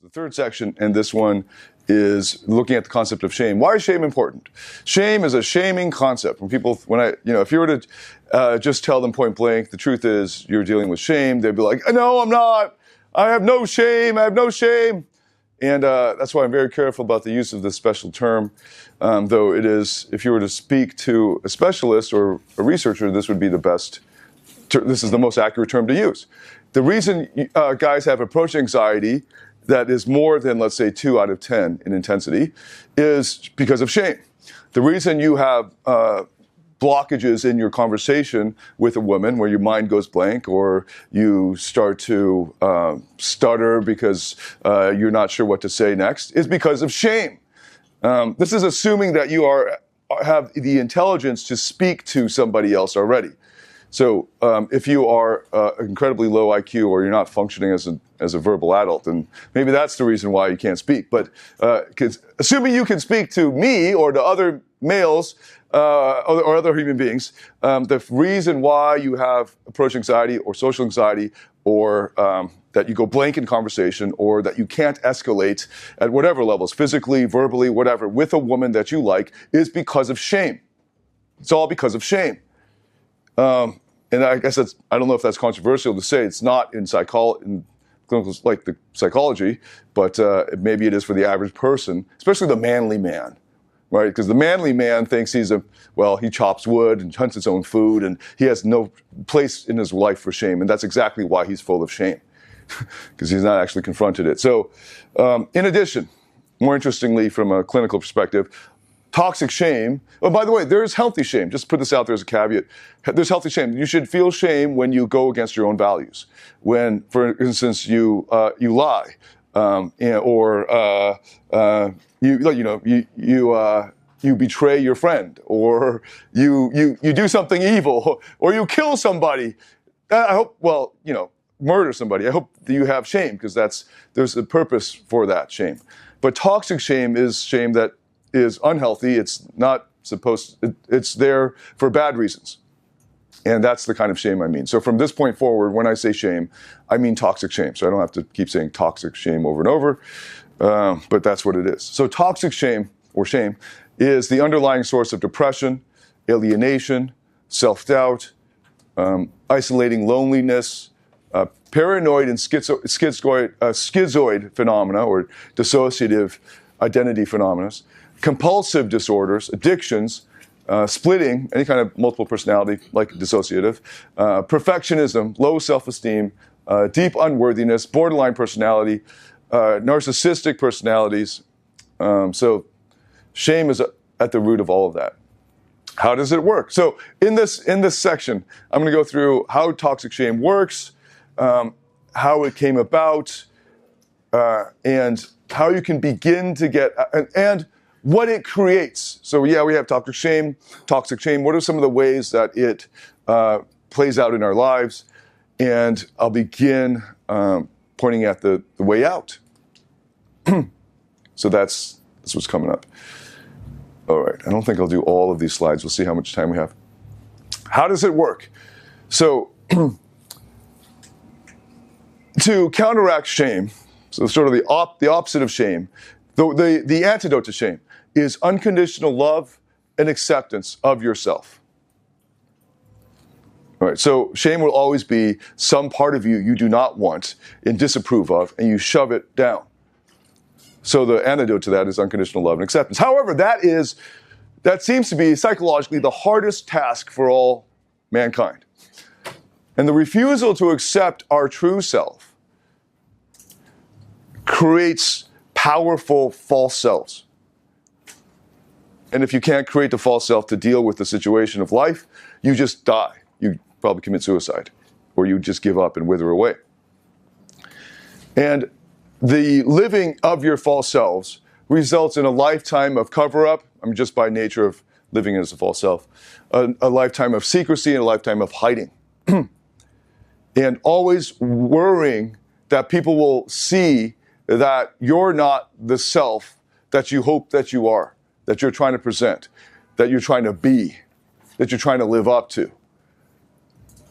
The third section, and this one is looking at the concept of shame. Why is shame important? Shame is a shaming concept. If you were to just tell them point blank, the truth is you're dealing with shame, they'd be like, no, I'm not. I have no shame. I have no shame. And that's why I'm very careful about the use of this special term, though it is, if you were to speak to a specialist or a researcher, this would be the best, this is the most accurate term to use. The reason guys have approach anxiety that is more than, let's say, 2 out of 10 in intensity is because of shame. The reason you have blockages in your conversation with a woman where your mind goes blank or you start to stutter because you're not sure what to say next is because of shame. This is assuming that you have the intelligence to speak to somebody else already. So if you are incredibly low IQ or you're not functioning as a verbal adult, then maybe that's the reason why you can't speak. But assuming you can speak to me or to other males or other human beings, the reason why you have approach anxiety or social anxiety or that you go blank in conversation or that you can't escalate at whatever levels, physically, verbally, whatever, with a woman that you like is because of shame. It's all because of shame. And I guess I don't know if that's controversial to say. It's not in clinical, like the psychology, but maybe it is for the average person, especially the manly man, right? Because the manly man thinks he chops wood and hunts his own food, and he has no place in his life for shame, and that's exactly why he's full of shame, because he's not actually confronted it. So, in addition, more interestingly, from a clinical perspective, toxic shame. Oh, by the way, there's healthy shame. Just put this out there as a caveat. There's healthy shame. You should feel shame when you go against your own values. When, for instance, you lie, you betray your friend, or you do something evil, or you kill somebody. Murder somebody. I hope that you have shame because there's a purpose for that shame. But toxic shame is shame that is unhealthy. It's there for bad reasons. And that's the kind of shame I mean. So from this point forward, when I say shame, I mean toxic shame. So I don't have to keep saying toxic shame over and over, but that's what it is. So toxic shame, or shame, is the underlying source of depression, alienation, self-doubt, isolating loneliness, paranoid and schizoid phenomena, or dissociative identity phenomena, compulsive disorders, addictions, splitting, any kind of multiple personality like dissociative, perfectionism, low self-esteem, deep unworthiness, borderline personality, narcissistic personalities. So shame is at the root of all of that. How does it work? So in this section, I'm going to go through how toxic shame works, how it came about, and how you can begin to get, and what it creates. So we have toxic shame. What are some of the ways that it plays out in our lives? And I'll begin pointing at the way out. So that's what's coming up. All right, I don't think I'll do all of these slides. We'll see how much time we have. How does it work? So to counteract shame, so sort of the opposite of shame, the antidote to shame is unconditional love and acceptance of yourself. All right, so shame will always be some part of you do not want and disapprove of, and you shove it down. So the antidote to that is unconditional love and acceptance. However, that seems to be psychologically the hardest task for all mankind. And the refusal to accept our true self creates powerful false selves. And if you can't create the false self to deal with the situation of life, you just die. You probably commit suicide, or you just give up and wither away. And the living of your false selves results in a lifetime of cover-up, just by nature of living as a false self, a lifetime of secrecy and a lifetime of hiding. And always worrying that people will see that you're not the self that you hope that you are, that you're trying to present, that you're trying to be, that you're trying to live up to.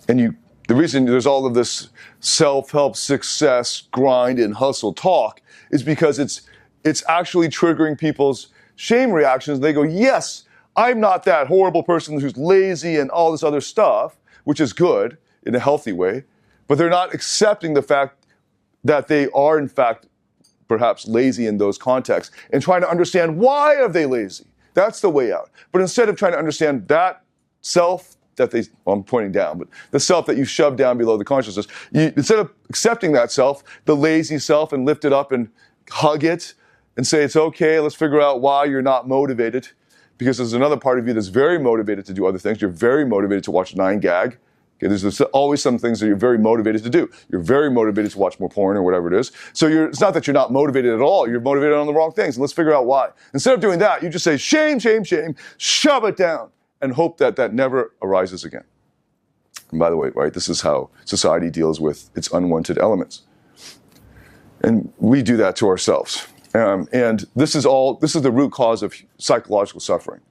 And the reason there's all of this self-help, success, grind, and hustle talk is because it's actually triggering people's shame reactions. They go, yes, I'm not that horrible person who's lazy and all this other stuff, which is good in a healthy way, but they're not accepting the fact that they are, in fact, perhaps lazy in those contexts and trying to understand why are they lazy. That's the way out. But instead of trying to understand that self that I'm pointing down, but the self that you shove down below the consciousness, instead of accepting that self, the lazy self, and lift it up and hug it and say, it's okay, let's figure out why you're not motivated. Because there's another part of you that's very motivated to do other things. You're very motivated to watch 9gag. Okay, there's always some things that you're very motivated to do. You're very motivated to watch more porn or whatever it is. So it's not that you're not motivated at all. You're motivated on the wrong things. And let's figure out why. Instead of doing that, you just say, shame, shame, shame, shove it down, and hope that that never arises again. And by the way, right, this is how society deals with its unwanted elements. And we do that to ourselves. And this is the root cause of psychological suffering,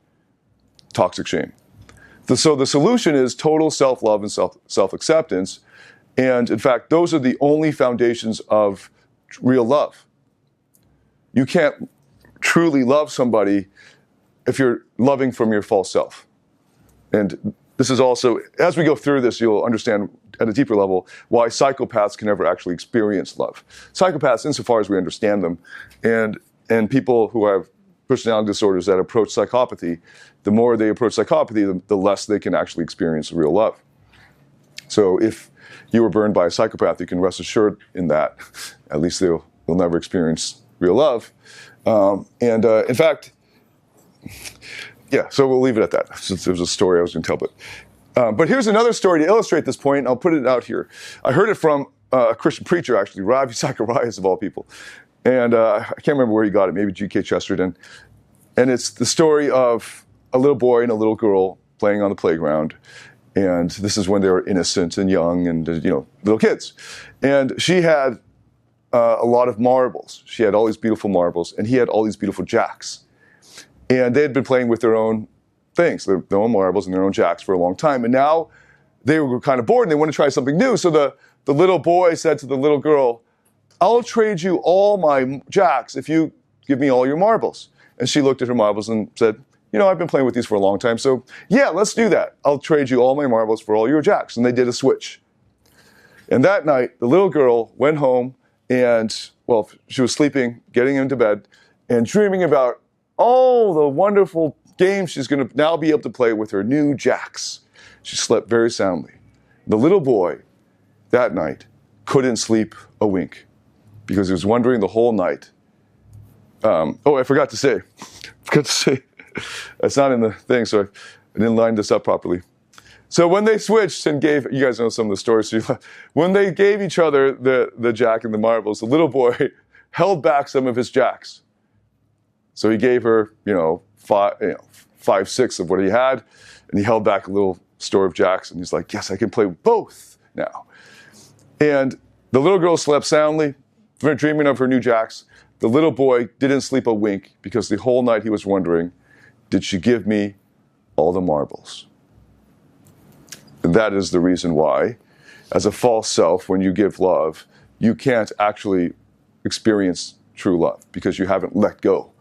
toxic shame. So the solution is total self-love and self-acceptance. And in fact, those are the only foundations of real love. You can't truly love somebody if you're loving from your false self. And this is also, as we go through this, you'll understand at a deeper level why psychopaths can never actually experience love. Psychopaths, insofar as we understand them, and people who have personality disorders that approach psychopathy, the more they approach psychopathy, the less they can actually experience real love. So if you were burned by a psychopath, you can rest assured in that. At least they'll never experience real love. In fact, yeah, so we'll leave it at that, since there was a story I was going to tell. But here's another story to illustrate this point, and I'll put it out here. I heard it from a Christian preacher, actually, Ravi Zacharias, of all people. And I can't remember where he got it, maybe G.K. Chesterton. And it's the story of a little boy and a little girl playing on the playground. And this is when they were innocent and young and, little kids. And she had a lot of marbles. She had all these beautiful marbles, and he had all these beautiful jacks. And they had been playing with their own things, their own marbles and their own jacks for a long time. And now they were kind of bored and they wanted to try something new. So the little boy said to the little girl, I'll trade you all my jacks if you give me all your marbles. And she looked at her marbles and said, I've been playing with these for a long time, so yeah, let's do that. I'll trade you all my marbles for all your jacks. And they did a switch. And that night, the little girl went home and, she was sleeping, getting into bed, and dreaming about all the wonderful games she's going to now be able to play with her new jacks. She slept very soundly. The little boy, that night, couldn't sleep a wink because he was wondering the whole night. I forgot to say, it's not in the thing, so I didn't line this up properly. So when they switched and gave, you guys know some of the stories, when they gave each other the jack and the marbles, the little boy held back some of his jacks. So he gave her, 5/6 of what he had, and he held back a little store of jacks, and he's like, yes, I can play both now. And the little girl slept soundly, dreaming of her new jacks. The little boy didn't sleep a wink because the whole night he was wondering, did she give me all the marbles? And that is the reason why, as a false self, when you give love, you can't actually experience true love because you haven't let go.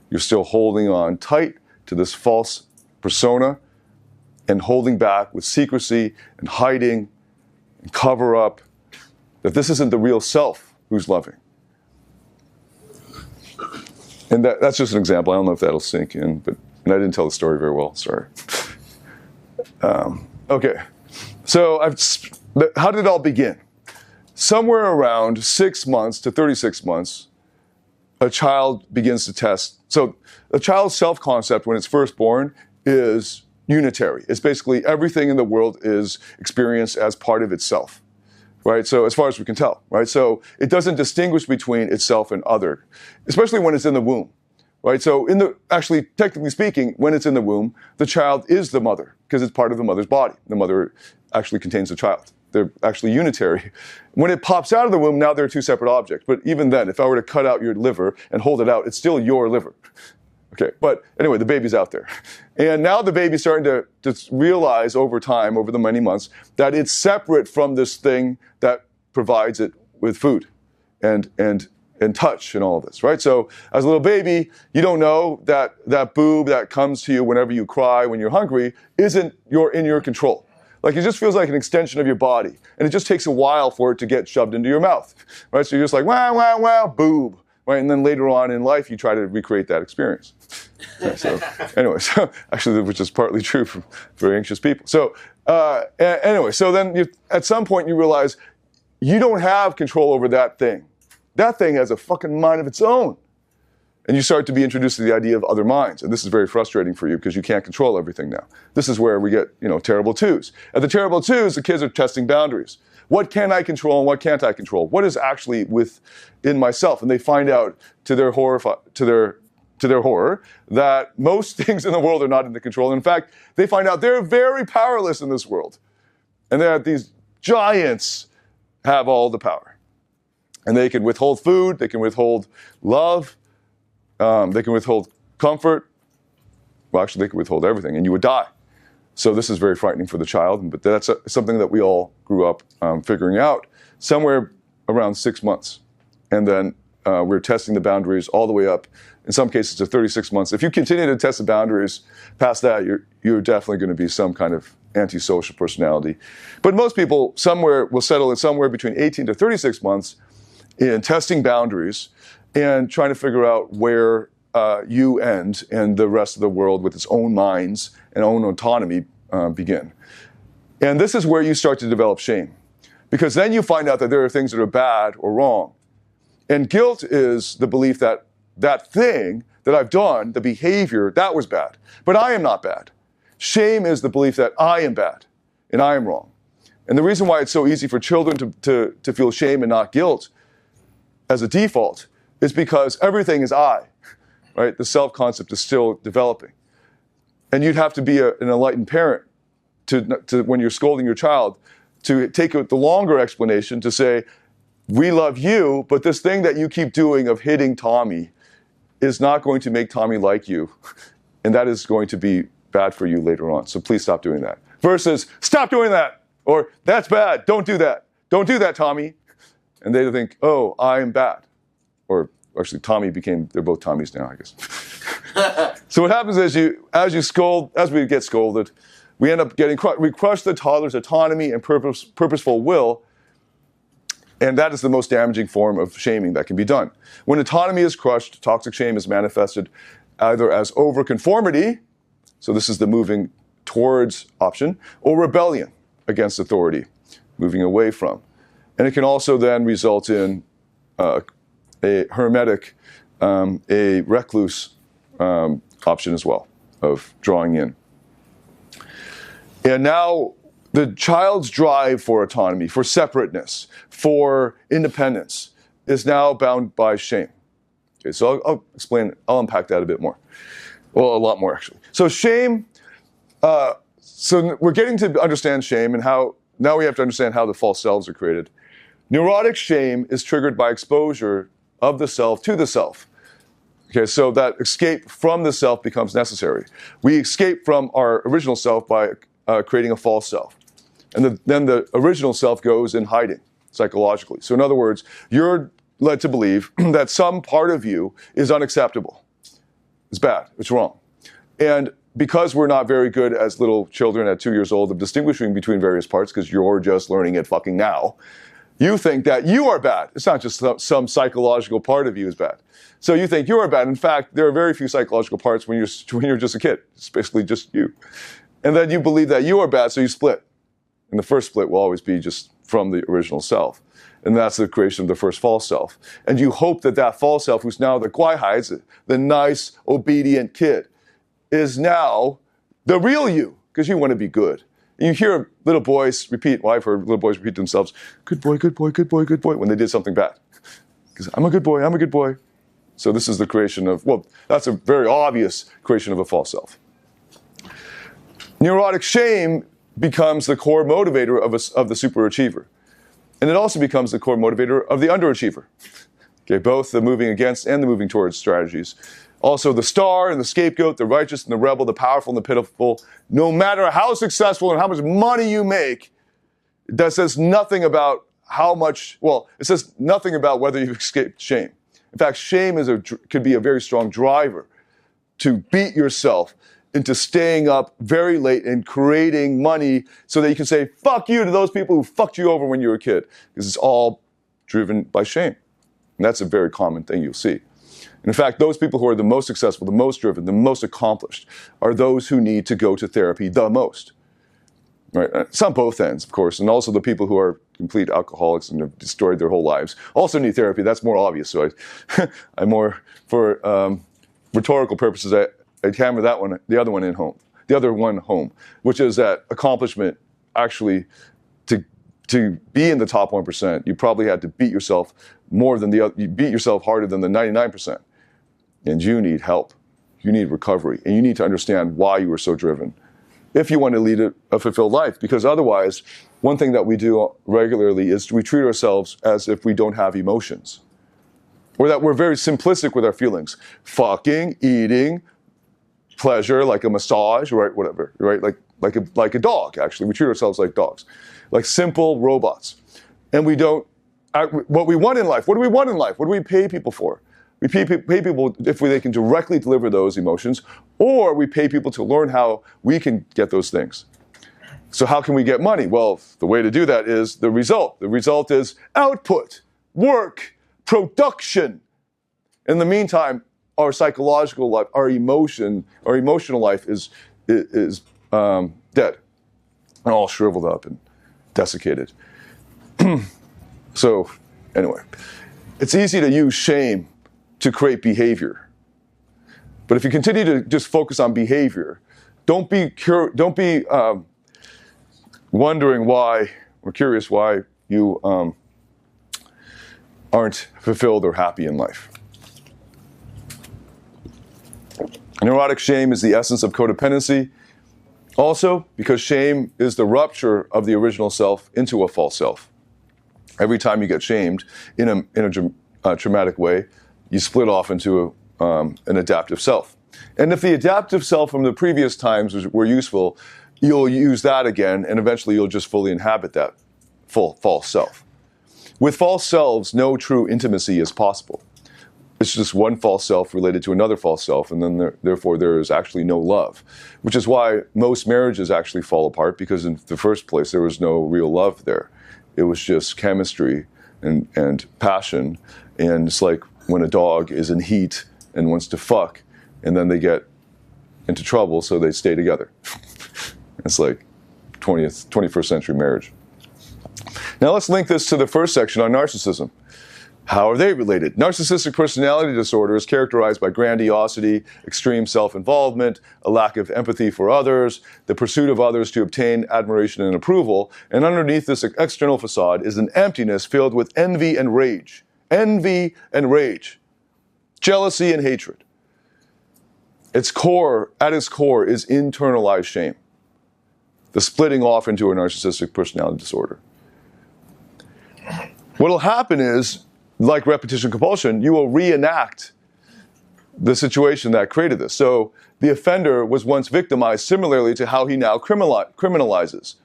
You're still holding on tight to this false persona and holding back with secrecy and hiding and cover up that this isn't the real self who's loving. And that's just an example. I don't know if that'll sink in, and I didn't tell the story very well, sorry. Okay, so how did it all begin? Somewhere around 6 months to 36 months, a child begins to test. So a child's self-concept when it's first born is unitary. It's basically everything in the world is experienced as part of itself, right? So as far as we can tell, right? So it doesn't distinguish between itself and other, especially when it's in the womb, right? So actually, technically speaking, when it's in the womb, the child is the mother because it's part of the mother's body. The mother actually contains the child. They're actually unitary. When it pops out of the womb, now they're two separate objects. But even then, if I were to cut out your liver and hold it out, it's still your liver. Okay, but anyway, the baby's out there. And now the baby's starting to realize over time, over the many months, that it's separate from this thing that provides it with food and touch and all of this, right? So as a little baby, you don't know that that boob that comes to you whenever you cry, when you're hungry, isn't in your control. Like it just feels like an extension of your body. And it just takes a while for it to get shoved into your mouth, right? So you're just like, wow, wow, wow, boob. Right, and then later on in life, you try to recreate that experience. Right, so anyway, so actually, which is partly true for very anxious people. So anyway, so then at some point you realize you don't have control over that thing. That thing has a fucking mind of its own. And you start to be introduced to the idea of other minds. And this is very frustrating for you because you can't control everything now. This is where we get, terrible twos. At the terrible twos, the kids are testing boundaries. What can I control and what can't I control? What is actually within myself? And they find out to their horror that most things in the world are not in the control. In fact, they find out they're very powerless in this world. And that these giants have all the power. And they can withhold food, they can withhold love, they can withhold comfort. Well, actually, they can withhold everything, and you would die. So this is very frightening for the child, but that's something that we all grew up figuring out somewhere around 6 months. And then we're testing the boundaries all the way up, in some cases to 36 months. If you continue to test the boundaries past that, you're definitely going to be some kind of antisocial personality. But most people will settle in somewhere between 18 to 36 months in testing boundaries and trying to figure out where you end and the rest of the world with its own minds and own autonomy begin. And this is where you start to develop shame. Because then you find out that there are things that are bad or wrong. And guilt is the belief that that thing that I've done, the behavior, that was bad. But I am not bad. Shame is the belief that I am bad and I am wrong. And the reason why it's so easy for children to feel shame and not guilt as a default is because everything is I. Right? The self-concept is still developing. And you'd have to be an enlightened parent to when you're scolding your child, to take the longer explanation to say, we love you, but this thing that you keep doing of hitting Tommy is not going to make Tommy like you. And that is going to be bad for you later on. So please stop doing that. Versus, stop doing that. Or, that's bad. Don't do that. Don't do that, Tommy. And they think, oh, I'm bad. Or, actually, they're both Tommies now, I guess. So what happens is as we get scolded, we end up we crush the toddler's autonomy and purposeful will, and that is the most damaging form of shaming that can be done. When autonomy is crushed, toxic shame is manifested either as overconformity, so this is the moving towards option, or rebellion against authority, moving away from. And it can also then result in a hermetic, a recluse option as well, of drawing in. And now the child's drive for autonomy, for separateness, for independence is now bound by shame. Okay, so I'll unpack that a bit more. Well, a lot more actually. So shame, so we're getting to understand shame and now we have to understand how the false selves are created. Neurotic shame is triggered by exposure of the self to the self. Okay, so that escape from the self becomes necessary. We escape from our original self by creating a false self. And then the original self goes in hiding psychologically. So in other words, you're led to believe that some part of you is unacceptable. It's bad, it's wrong. And because we're not very good as little children at 2 years old of distinguishing between various parts, because you're just learning it fucking now, you think that you are bad. It's not just some psychological part of you is bad. So you think you are bad. In fact, there are very few psychological parts when you're just a kid. It's basically just you. And then you believe that you are bad, so you split. And the first split will always be just from the original self. And that's the creation of the first false self. And you hope that that false self, who's now the Guai the nice, obedient kid, is now the real you, because you want to be good. And you hear little boys repeat, well, I've heard little boys repeat to themselves, good boy, good boy, good boy, good boy, when they did something bad. Because I'm a good boy, I'm a good boy. So this is the creation of, well, that's a very obvious creation of a false self. Neurotic shame becomes the core motivator of the superachiever. And it also becomes the core motivator of the underachiever. Okay, both the moving against and the moving towards strategies Also, the star and the scapegoat, the righteous and the rebel, the powerful and the pitiful. No matter how successful and how much money you make, that says nothing about how much, well, it says nothing about whether you've escaped shame. In fact, shame could be a very strong driver to beat yourself into staying up very late and creating money so that you can say, fuck you to those people who fucked you over when you were a kid. Because it's all driven by shame. And that's a very common thing you'll see. And in fact, those people who are the most successful, the most driven, the most accomplished are those who need to go to therapy the most. Right? It's on both ends, of course. And also the people who are complete alcoholics and have destroyed their whole lives also need therapy. That's more obvious. So I'm more, for rhetorical purposes, I'd hammer that one, the other one home, which is that accomplishment actually, to be in the top 1%, you probably had to beat yourself more than you beat yourself harder than the 99%. And you need help. You need recovery. And you need to understand why you were so driven if you want to lead a fulfilled life. Because otherwise, one thing that we do regularly is we treat ourselves as if we don't have emotions. Or that we're very simplistic with our feelings. Fucking, eating, pleasure, like a massage, right? Whatever, right? Like a dog, actually. We treat ourselves like dogs. Like simple robots. And we don't, what we want in life, what do we want in life? What do we pay people for? We pay people if they can directly deliver those emotions, or we pay people to learn how we can get those things. So how can we get money? Well, the way to do that is the result. The result is output, work, production. In the meantime, our psychological life, our emotional life is dead and all shriveled up and desiccated. So anyway, it's easy to use shame to create behavior. But if you continue to just focus on behavior, don't be wondering why, or curious why you aren't fulfilled or happy in life. Neurotic shame is the essence of codependency. Also, because shame is the rupture of the original self into a false self. Every time you get shamed in a traumatic way, you split off into an adaptive self. And if the adaptive self from the previous times were useful, you'll use that again, and eventually you'll just fully inhabit that false self. With false selves, no true intimacy is possible. It's just one false self related to another false self, and then therefore there is actually no love, which is why most marriages actually fall apart, because in the first place there was no real love there. It was just chemistry and passion, and it's like when a dog is in heat and wants to fuck, and then they get into trouble, so they stay together. It's like 21st century marriage. Now let's link this to the first section on narcissism. How are they related? Narcissistic personality disorder is characterized by grandiosity, extreme self-involvement, a lack of empathy for others, the pursuit of others to obtain admiration and approval, and underneath this external facade is an emptiness filled with envy and rage. Envy and rage. Jealousy and hatred. At its core is internalized shame. The splitting off into a narcissistic personality disorder. What'll happen is, like repetition compulsion, you will reenact the situation that created this. So the offender was once victimized similarly to how he now criminalizes,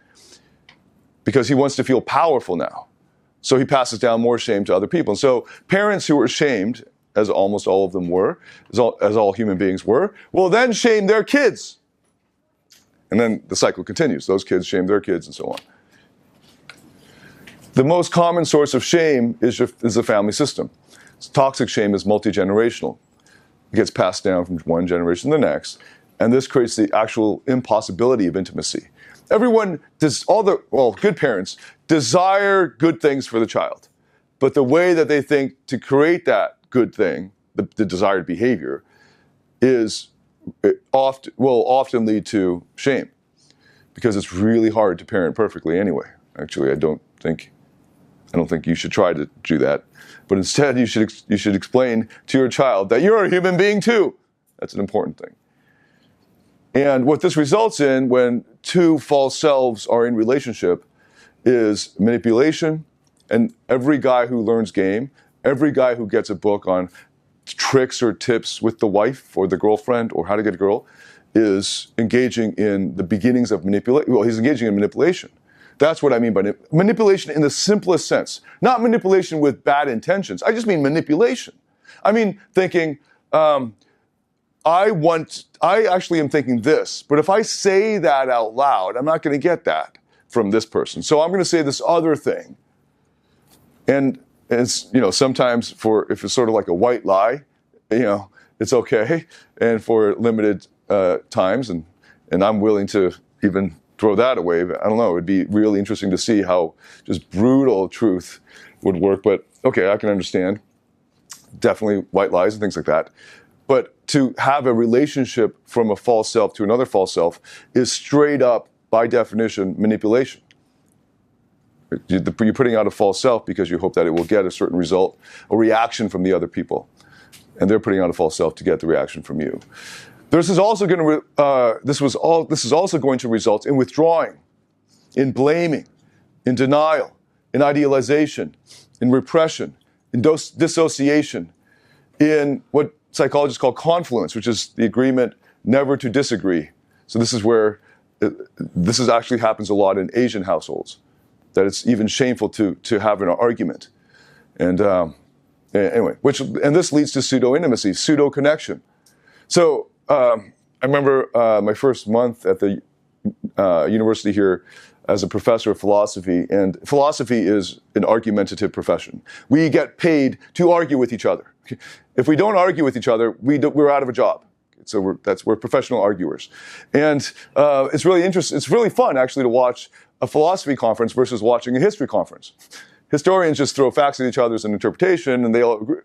because he wants to feel powerful now. So he passes down more shame to other people. And so parents who were shamed, as almost all of them were, as all human beings were, will then shame their kids. And then the cycle continues. Those kids shame their kids and so on. The most common source of shame is the family system. Toxic shame is multigenerational. It gets passed down from one generation to the next, and this creates the actual impossibility of intimacy. Everyone does, good parents desire good things for the child, but the way that they think to create that good thing, the desired behavior, will often lead to shame, because it's really hard to parent perfectly anyway. Actually, I don't think you should try to do that. But instead, you should explain to your child that you're a human being too. That's an important thing. And what this results in when two false selves are in relationship is manipulation. And every guy who learns game, every guy who gets a book on tricks or tips with the wife or the girlfriend or how to get a girl is engaging in the beginnings of manipulation. Well, he's engaging in manipulation. That's what I mean by manipulation in the simplest sense. Not manipulation with bad intentions. I just mean manipulation. I mean thinking, I actually am thinking this, but if I say that out loud, I'm not going to get that from this person. So I'm going to say this other thing. And it's, sometimes if it's sort of like a white lie, it's okay. And for limited times, and I'm willing to even throw that away. I don't know. It'd be really interesting to see how just brutal truth would work. But okay, I can understand. Definitely white lies and things like that. But to have a relationship from a false self to another false self is straight up, by definition, manipulation. You're putting out a false self because you hope that it will get a certain result, a reaction from the other people. And they're putting out a false self to get the reaction from you. This is also going to result in withdrawing, in blaming, in denial, in idealization, in repression, in dissociation, in what psychologists call confluence, which is the agreement never to disagree. So this is where this actually happens a lot in Asian households, that it's even shameful to have an argument. And anyway, and this leads to pseudo-intimacy, pseudo-connection. So I remember my first month at the university here as a professor of philosophy, and philosophy is an argumentative profession. We get paid to argue with each other. If we don't argue with each other, we're out of a job. So we're professional arguers. And it's really interesting. It's really fun, actually, to watch a philosophy conference versus watching a history conference. Historians just throw facts at each other as an interpretation, and they'll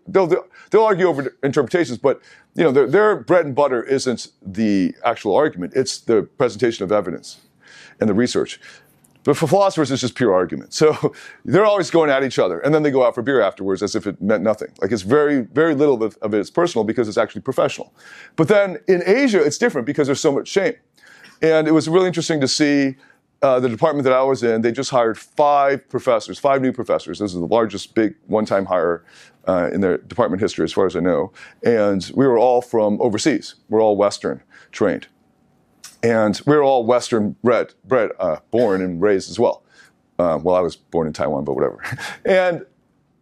argue over interpretations. But their bread and butter isn't the actual argument; it's the presentation of evidence and the research. But for philosophers, it's just pure argument. So they're always going at each other, and then they go out for beer afterwards as if it meant nothing. Like it's very, very little of it is personal because it's actually professional. But then in Asia, it's different because there's so much shame. And it was really interesting to see the department that I was in. They just hired 5 new professors. This is the largest big one-time hire in their department history, as far as I know. And we were all from overseas. We're all Western trained. And we were all Western bred, born and raised as well. Well, I was born in Taiwan, but whatever. And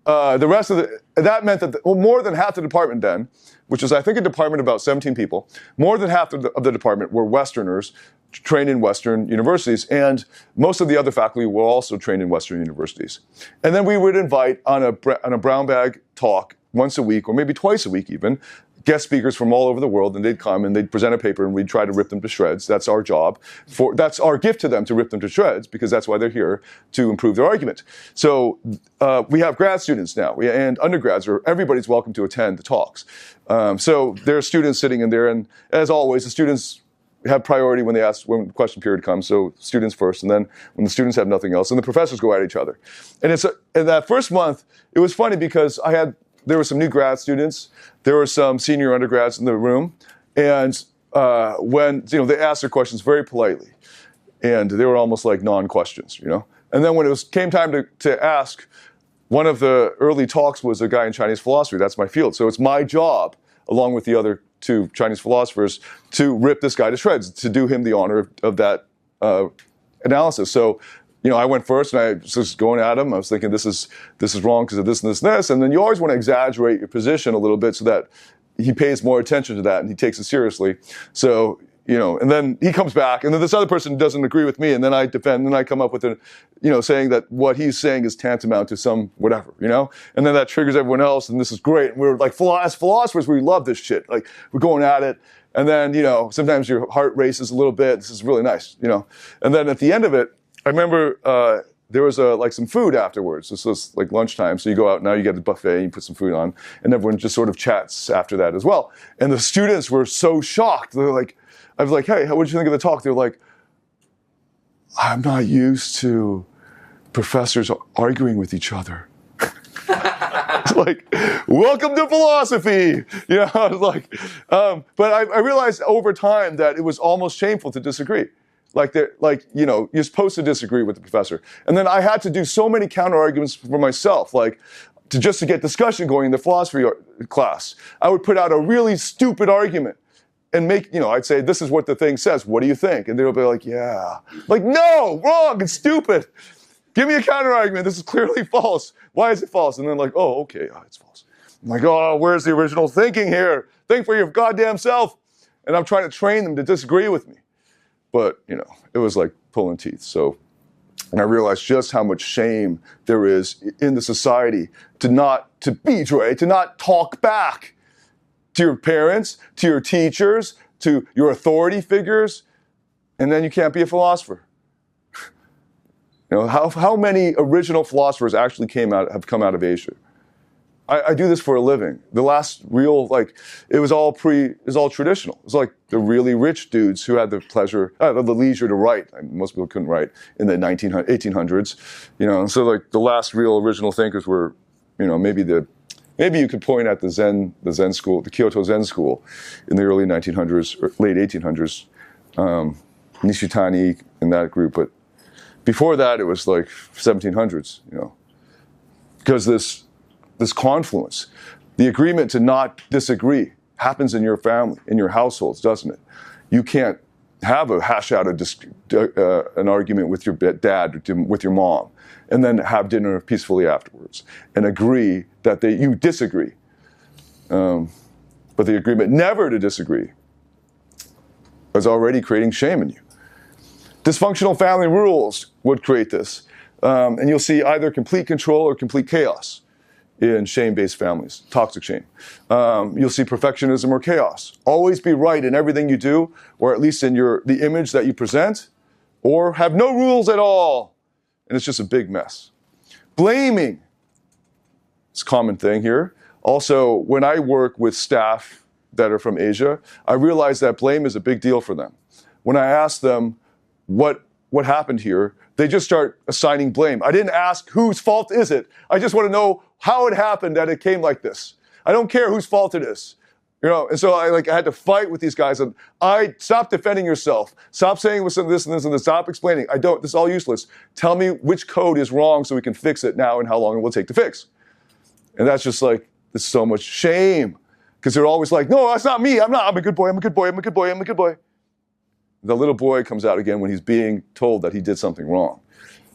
the rest of that meant that more than half the department then, which is I think a department of about 17 people, more than half of the department were Westerners trained in Western universities, and most of the other faculty were also trained in Western universities. And then we would invite on a brown bag talk once a week, or maybe twice a week even, guest speakers from all over the world, and they'd come and they'd present a paper and we'd try to rip them to shreds. That's our job. That's our gift to them, to rip them to shreds, because that's why they're here, to improve their argument. So we have grad students now, and undergrads, everybody's welcome to attend the talks. So there are students sitting in there, and as always, the students have priority when the question period comes. So students first, and then when the students have nothing else, and the professors go at each other. And in that first month, it was funny because there were some new grad students, there were some senior undergrads in the room, and when they asked their questions very politely, and they were almost like non-questions, And then when came time to ask, one of the early talks was a guy in Chinese philosophy. That's my field, so it's my job, along with the other 2 Chinese philosophers, to rip this guy to shreds, to do him the honor of that analysis. So, I went first, and I was just going at him. I was thinking, this is wrong because of this and this and this. And then you always want to exaggerate your position a little bit so that he pays more attention to that and he takes it seriously. So, and then he comes back, and then this other person doesn't agree with me, and then I defend, and I come up with saying that what he's saying is tantamount to some whatever, and then that triggers everyone else, and this is great. And we're like, as philosophers, we love this shit. Like, we're going at it, and then, sometimes your heart races a little bit. This is really nice, And then at the end of it, I remember there was some food afterwards. This was like lunchtime, so you go out, now you get the buffet, and you put some food on, and everyone just sort of chats after that as well. And the students were so shocked. They're like, I was like, hey, what did you think of the talk? They're like, I'm not used to professors arguing with each other. It's like, welcome to philosophy. I was like, but I realized over time that it was almost shameful to disagree. You're supposed to disagree with the professor. And then I had to do so many counter arguments for myself. Like, just to get discussion going in the philosophy class. I would put out a really stupid argument and make, I'd say, this is what the thing says. What do you think? And they'll be like, yeah. Like, no, wrong, it's stupid. Give me a counter argument. This is clearly false. Why is it false? And then like, oh, okay, it's false. I'm like, oh, where's the original thinking here? Think for your goddamn self. And I'm trying to train them to disagree with me. But, it was like pulling teeth. And I realized just how much shame there is in the society to not talk back to your parents, to your teachers, to your authority figures, and then you can't be a philosopher. How many original philosophers actually have come out of Asia? I do this for a living. The last real, it was all traditional. It was like the really rich dudes who had the leisure to write. Most people couldn't write in the 1800s, and so the last real original thinkers were, maybe you could point at the Zen school, the Kyoto Zen school in the early 1900s, or late 1800s, Nishitani in that group, but before that it was like 1700s, because this confluence, the agreement to not disagree, happens in your family, in your households, doesn't it? You can't have a hash out an argument with your dad, with your mom, and then have dinner peacefully afterwards and agree that you disagree. But the agreement never to disagree is already creating shame in you. Dysfunctional family rules would create this. And you'll see either complete control or complete chaos in shame-based families, toxic shame. You'll see perfectionism or chaos. Always be right in everything you do, or at least in the image that you present, or have no rules at all. And it's just a big mess. Blaming. It's a common thing here. Also, when I work with staff that are from Asia, I realize that blame is a big deal for them. When I ask them what happened here, they just start assigning blame. I didn't ask whose fault is it. I just want to know how it happened that it came like this. I don't care whose fault it is. And so I had to fight with these guys. And stop defending yourself. Stop saying this and this and this. Stop explaining. This is all useless. Tell me which code is wrong so we can fix it now and how long it will take to fix. And that's just there's so much shame. Because they're always like, no, that's not me. I'm a good boy. I'm a good boy. I'm a good boy. I'm a good boy. The little boy comes out again when he's being told that he did something wrong.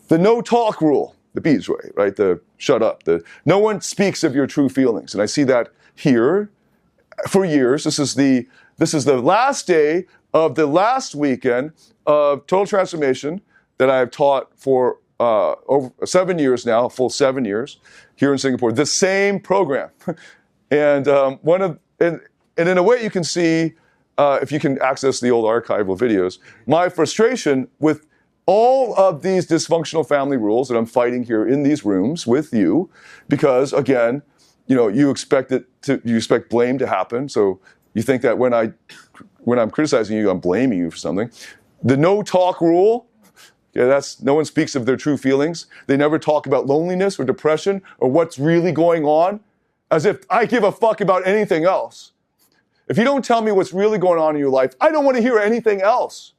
The no talk rule, the B's way, right? The shut up. No one speaks of your true feelings. And I see that here for years. This is the last day of the last weekend of Total Transformation that I have taught for over 7 years now, a full 7 years here in Singapore. The same program. And in a way you can see, if you can access the old archival videos, my frustration with all of these dysfunctional family rules that I'm fighting here in these rooms with you, because again, you expect blame to happen. So you think that when I'm criticizing you, I'm blaming you for something. The no talk rule, that's no one speaks of their true feelings. They never talk about loneliness or depression or what's really going on, as if I give a fuck about anything else. If you don't tell me what's really going on in your life, I don't want to hear anything else.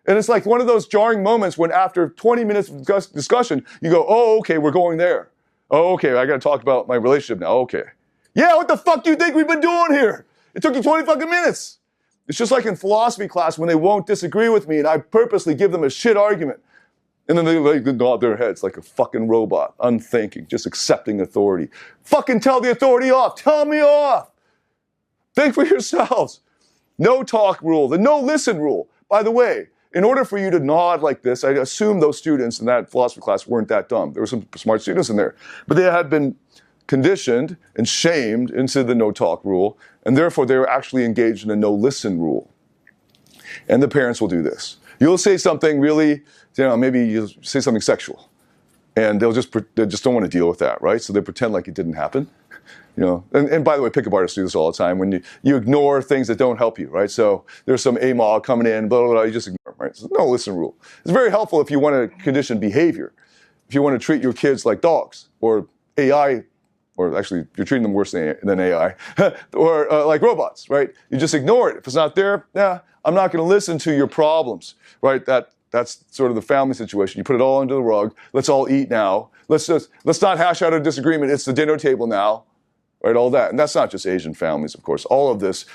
And it's like one of those jarring moments when after 20 minutes of discussion, you go, oh, okay, we're going there. Oh, okay, I got to talk about my relationship now. Okay. Yeah, what the fuck do you think we've been doing here? It took you 20 fucking minutes. It's just like in philosophy class when they won't disagree with me and I purposely give them a shit argument. And then they nod their heads like a fucking robot, unthinking, just accepting authority. Fucking tell the authority off. Tell me off. Think for yourselves. No talk rule, the no listen rule. By the way, in order for you to nod like this, I assume those students in that philosophy class weren't that dumb. There were some smart students in there. But they had been conditioned and shamed into the no talk rule, and therefore they were actually engaged in a no listen rule. And the parents will do this. You'll say something really, maybe you'll say something sexual, and they just don't want to deal with that, right? So they pretend like it didn't happen. And by the way, pickup artists do this all the time when you ignore things that don't help you, right? So there's some AMOG coming in, blah, blah, blah, you just ignore them, right? So no listen rule. It's very helpful if you want to condition behavior. If you want to treat your kids like dogs or AI, or actually you're treating them worse than AI, or like robots, right? You just ignore it. If it's not there, I'm not going to listen to your problems, right? That That's sort of the family situation. You put it all under the rug. Let's all eat now. Let's not hash out a disagreement. It's the dinner table now, right? All that. And that's not just Asian families, of course. All of this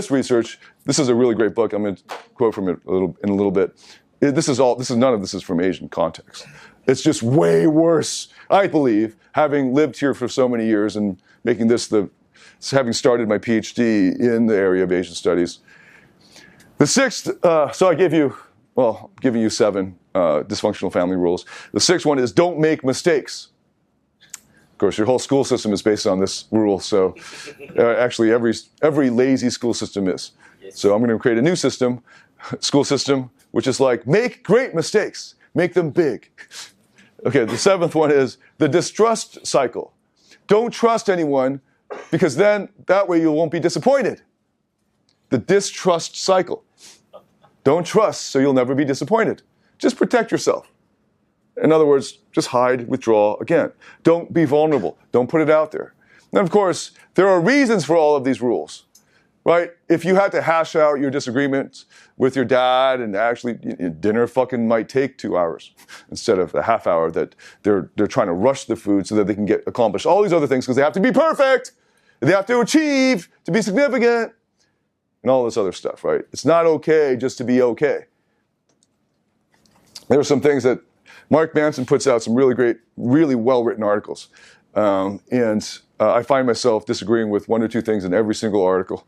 research, this is a really great book. I'm going to quote from it in a little bit. None of this is from Asian context. It's just way worse, I believe, having lived here for so many years and making this having started my Ph.D. in the area of Asian studies. The sixth, so I'm giving you 7 dysfunctional family rules. The sixth one is don't make mistakes. Of course, your whole school system is based on this rule, so actually every lazy school system is. So I'm going to create a new school system, which is like, make great mistakes, make them big. Okay, the 7th one is the distrust cycle. Don't trust anyone, because then that way you won't be disappointed. The distrust cycle. Don't trust, so you'll never be disappointed. Just protect yourself. In other words, just hide, withdraw. Again, don't be vulnerable. Don't put it out there. And of course, there are reasons for all of these rules, right? If you had to hash out your disagreements with your dad, and actually dinner fucking might take 2 hours instead of the half hour that they're trying to rush the food so that they can accomplish all these other things because they have to be perfect, they have to achieve to be significant, and all this other stuff, right? It's not okay just to be okay. There are some things that Mark Manson puts out, some really great, really well-written articles. And I find myself disagreeing with 1 or 2 things in every single article.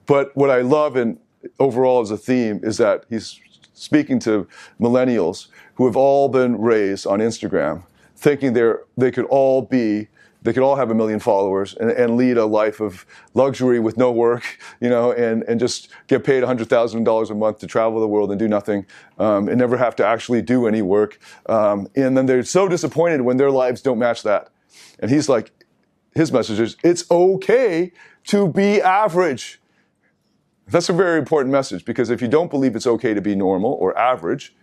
But what I love, and overall as a theme, is that he's speaking to millennials who have all been raised on Instagram, thinking they could all have 1 million followers and lead a life of luxury with no work, and just get paid $100,000 a month to travel the world and do nothing, and never have to actually do any work. And then they're so disappointed when their lives don't match that. And he's like, his message is, it's okay to be average. That's a very important message, because if you don't believe it's okay to be normal or average,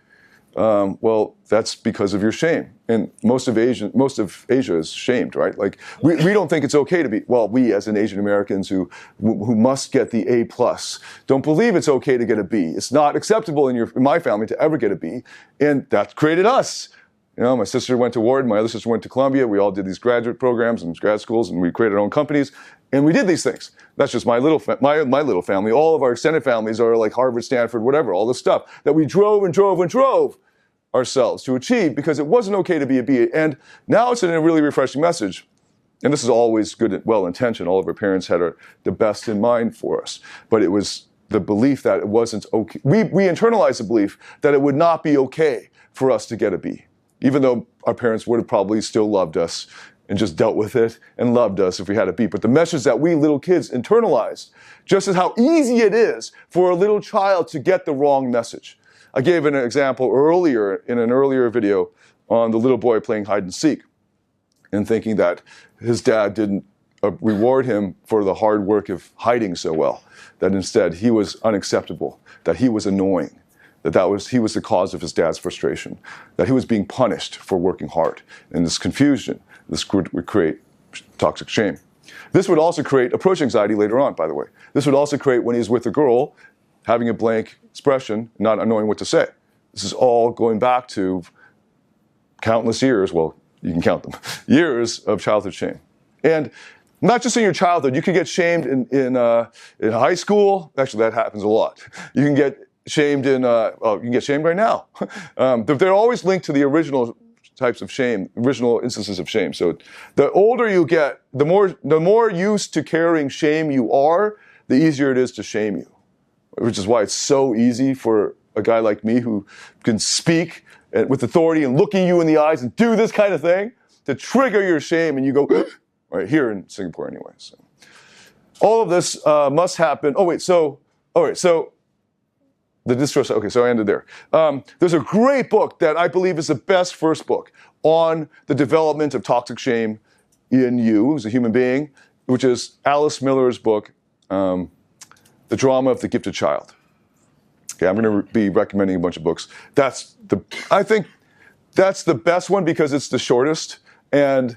well, that's because of your shame. And most of Asia is shamed, right? Like, we don't think it's okay to be, we as Asian Americans who must get the A+, don't believe it's okay to get a B. It's not acceptable in my family to ever get a B. And that created us. My sister went to Wharton, my other sister went to Columbia. We all did these graduate programs and grad schools, and we created our own companies. And we did these things. That's just my little family. All of our extended families are like Harvard, Stanford, whatever, all this stuff that we drove ourselves to achieve because it wasn't okay to be a B. And now it's a really refreshing message. And this is always good and well-intentioned. All of our parents had the best in mind for us. But it was the belief that it wasn't okay. We internalized the belief that it would not be okay for us to get a B, even though our parents would have probably still loved us and just dealt with it and loved us if we had a B. But the message that we little kids internalized, just as how easy it is for a little child to get the wrong message. I gave an example earlier in an earlier video on the little boy playing hide and seek and thinking that his dad didn't reward him for the hard work of hiding so well, that instead he was unacceptable, that he was annoying, he was the cause of his dad's frustration, that he was being punished for working hard. And this confusion, this would create toxic shame. This would also create approach anxiety later on, by the way. This would also create, when he's with a girl, having a blank expression, not knowing what to say. This is all going back to countless years, you can count them, years of childhood shame. And not just in your childhood, you can get shamed in high school. Actually, that happens a lot. You can get shamed you can get shamed right now. They're always linked to the original types of shame, original instances of shame. So the older you get, the more used to carrying shame you are, the easier it is to shame you. Which is why it's so easy for a guy like me who can speak with authority and look at you in the eyes and do this kind of thing to trigger your shame, and you go, right here in Singapore anyway. So all of this must happen. So the distrust. Okay, so I ended there. There's a great book that I believe is the best first book on the development of toxic shame in you as a human being, which is Alice Miller's book, The Drama of the Gifted Child. Okay, I'm going to be recommending a bunch of books. I think that's the best one because it's the shortest, and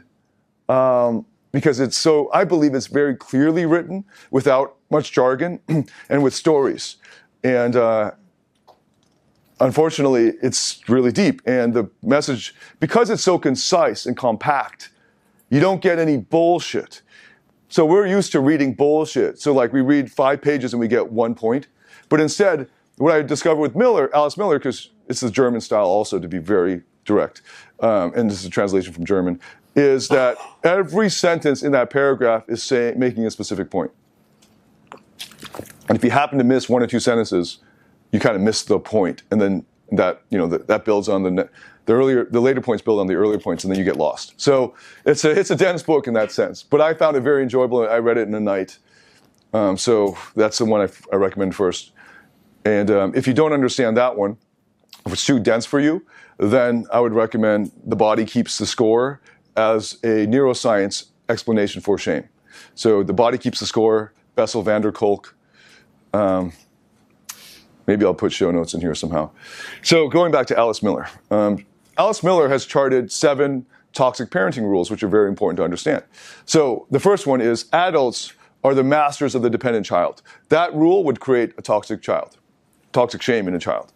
because I believe it's very clearly written without much jargon and with stories. And unfortunately, it's really deep. And the message, because it's so concise and compact, you don't get any bullshit. So we're used to reading bullshit. So like we read 5 pages and we get 1 point. But instead, what I discovered with Alice Miller, because it's the German style also to be very direct, and this is a translation from German, is that every sentence in that paragraph is making a specific point. And if you happen to miss 1 or 2 sentences, you kind of miss the point, and then that that builds on the later points build on the earlier points, and then you get lost. So it's a dense book in that sense. But I found it very enjoyable. I read it in a night. So that's the one I recommend first. And if you don't understand that one, if it's too dense for you, then I would recommend The Body Keeps the Score as a neuroscience explanation for shame. So The Body Keeps the Score, Bessel van der Kolk. Maybe I'll put show notes in here somehow. So going back to Alice Miller. Alice Miller has charted 7 toxic parenting rules, which are very important to understand. So the first one is adults are the masters of the dependent child. That rule would create a toxic shame in a child.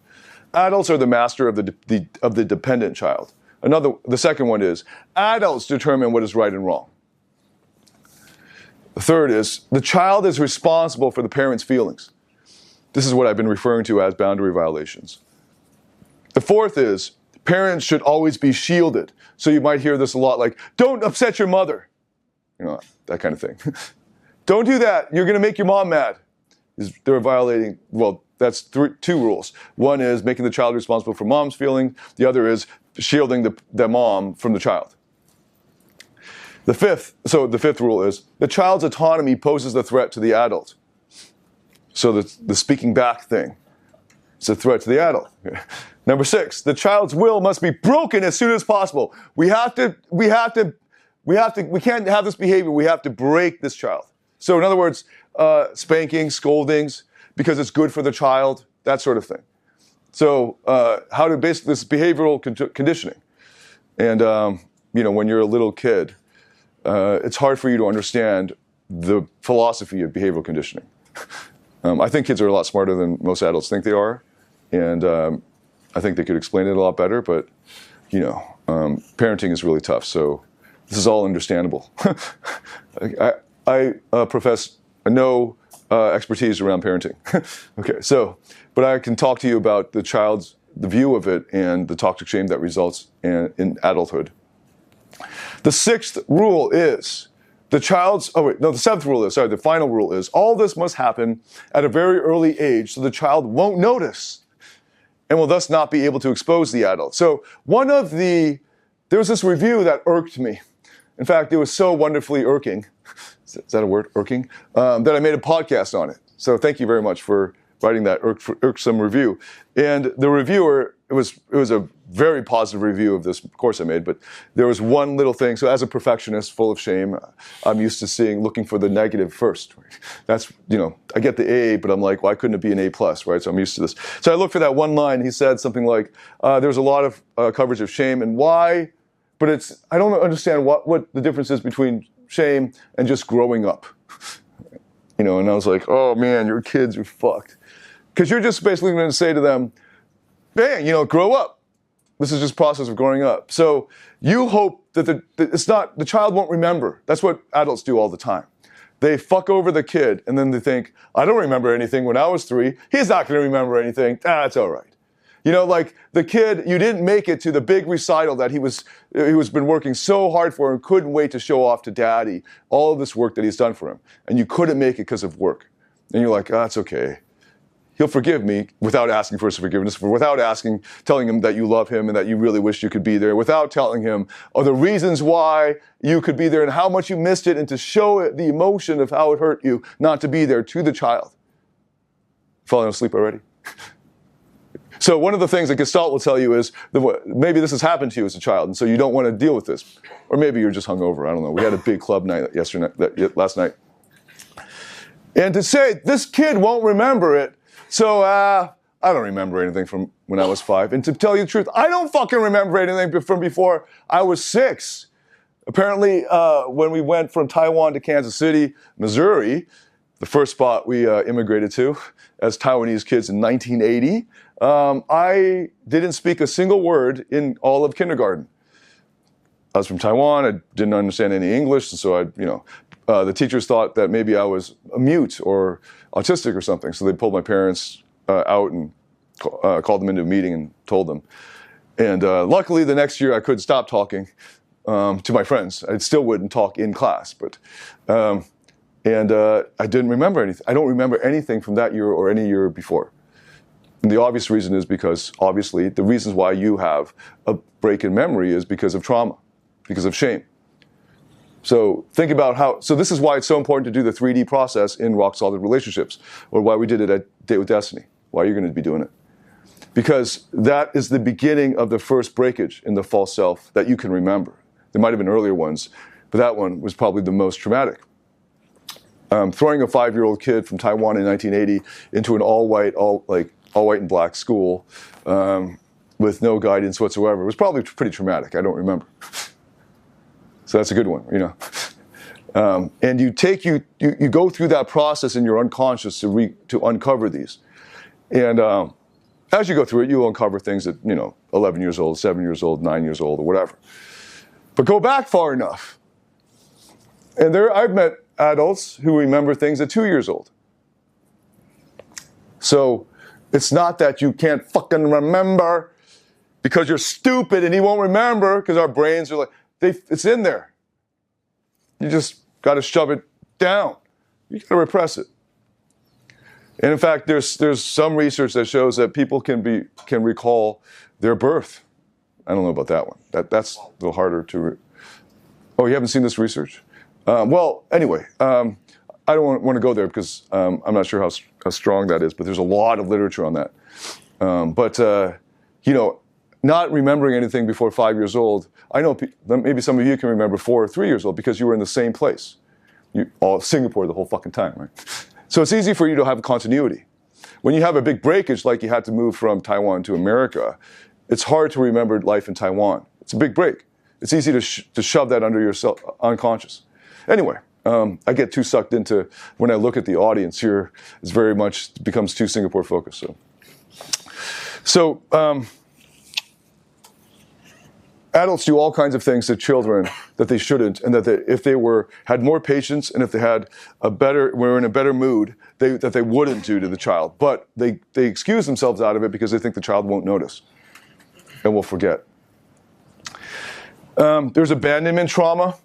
Adults are the master of the dependent child. The second one is adults determine what is right and wrong. The third is the child is responsible for the parent's feelings. This is what I've been referring to as boundary violations. The fourth is parents should always be shielded. So you might hear this a lot, like, don't upset your mother. That kind of thing. Don't do that. You're going to make your mom mad. They're violating, well, that's 2 rules. One is making the child responsible for mom's feeling. The other is shielding the mom from the child. The fifth rule is the child's autonomy poses a threat to the adult. So the speaking back thing is a threat to the adult. Number 6, the child's will must be broken as soon as possible. We can't have this behavior. We have to break this child. So in other words, spanking, scoldings, because it's good for the child, that sort of thing. So how to basically, this behavioral conditioning. And, when you're a little kid, it's hard for you to understand the philosophy of behavioral conditioning. I think kids are a lot smarter than most adults think they are. And I think they could explain it a lot better, but, parenting is really tough. So this is all understandable. I profess no expertise around parenting. Okay, but I can talk to you about the view of it and the toxic shame that results in adulthood. The 6th rule is the 7th rule is, the final rule is, all this must happen at a very early age so the child won't notice and will thus not be able to expose the adult. So there was this review that irked me. In fact, it was so wonderfully irking. Is that a word, irking? That I made a podcast on it. So thank you very much for writing that irksome review. And the reviewer, it was a very positive review of this course I made, but there was one little thing. So as a perfectionist full of shame, I'm used to looking for the negative first. That's, I get the A, but I'm like, why couldn't it be an A+, right? So I'm used to this. So I looked for that one line. He said something like, there's a lot of coverage of shame and why, but I don't understand what the difference is between shame and just growing up. And I was like, oh man, your kids are fucked. Because you're just basically going to say to them, bang, grow up. This is just process of growing up. So you hope that the child won't remember. That's what adults do all the time. They fuck over the kid and then they think, I don't remember anything when I was 3. He's not going to remember anything. It's all right. Like the kid, you didn't make it to the big recital that he was been working so hard for and couldn't wait to show off to daddy all of this work that he's done for him. And you couldn't make it because of work. And you're like, it's okay. He'll forgive me without asking for his forgiveness, without telling him that you love him and that you really wish you could be there, without telling him the reasons why you could be there and how much you missed it, and to show it the emotion of how it hurt you not to be there to the child. Falling asleep already? So one of the things that Gestalt will tell you is maybe this has happened to you as a child, and so you don't want to deal with this. Or maybe you're just hungover. I don't know. We had a big club night last night. And to say, this kid won't remember it, so I don't remember anything from when I was 5. And to tell you the truth, I don't fucking remember anything from before I was 6. Apparently, when we went from Taiwan to Kansas City, Missouri, the first spot we immigrated to as Taiwanese kids in 1980, I didn't speak a single word in all of kindergarten. I was from Taiwan. I didn't understand any English, and so the teachers thought that maybe I was a mute or autistic or something. So they pulled my parents out and called them into a meeting and told them. And luckily, the next year I could stop talking to my friends. I still wouldn't talk in class, but I didn't remember anything. I don't remember anything from that year or any year before. And the obvious reason is because, obviously, the reasons why you have a break in memory is because of trauma, because of shame. So think about so this is why it's so important to do the 3D process in rock solid relationships, or why we did it at Date with Destiny, why you're going to be doing it. Because that is the beginning of the first breakage in the false self that you can remember. There might have been earlier ones, but that one was probably the most traumatic. Throwing a 5-year-old kid from Taiwan in 1980 into an all white and black school with no guidance whatsoever was probably pretty traumatic. I don't remember. So that's a good one, And you go through that process in your unconscious to uncover these. And as you go through it, you'll uncover things at 11 years old, 7 years old, 9 years old, or whatever. But go back far enough, and I've met adults who remember things at 2 years old. So it's not that you can't fucking remember because you're stupid and you won't remember, because our brains are it's in there. You just got to shove it down. You got to repress it. And in fact, there's some research that shows that people can recall their birth. I don't know about that one. That's a little harder to. Oh, you haven't seen this research? Well, anyway, I don't want to go there because I'm not sure how strong that is. But there's a lot of literature on that. Not remembering anything before 5 years old. I know maybe some of you can remember 4 or 3 years old because you were in the same place. All Singapore the whole fucking time, right? So it's easy for you to have continuity. When you have a big breakage, like you had to move from Taiwan to America, it's hard to remember life in Taiwan. It's a big break. It's easy to shove that under your unconscious. Anyway, I get too sucked into, when I look at the audience here, it becomes too Singapore focused. So adults do all kinds of things to children that they shouldn't, and that if they had more patience and if they were in a better mood, that they wouldn't do to the child. But they excuse themselves out of it because they think the child won't notice and will forget. There's abandonment trauma.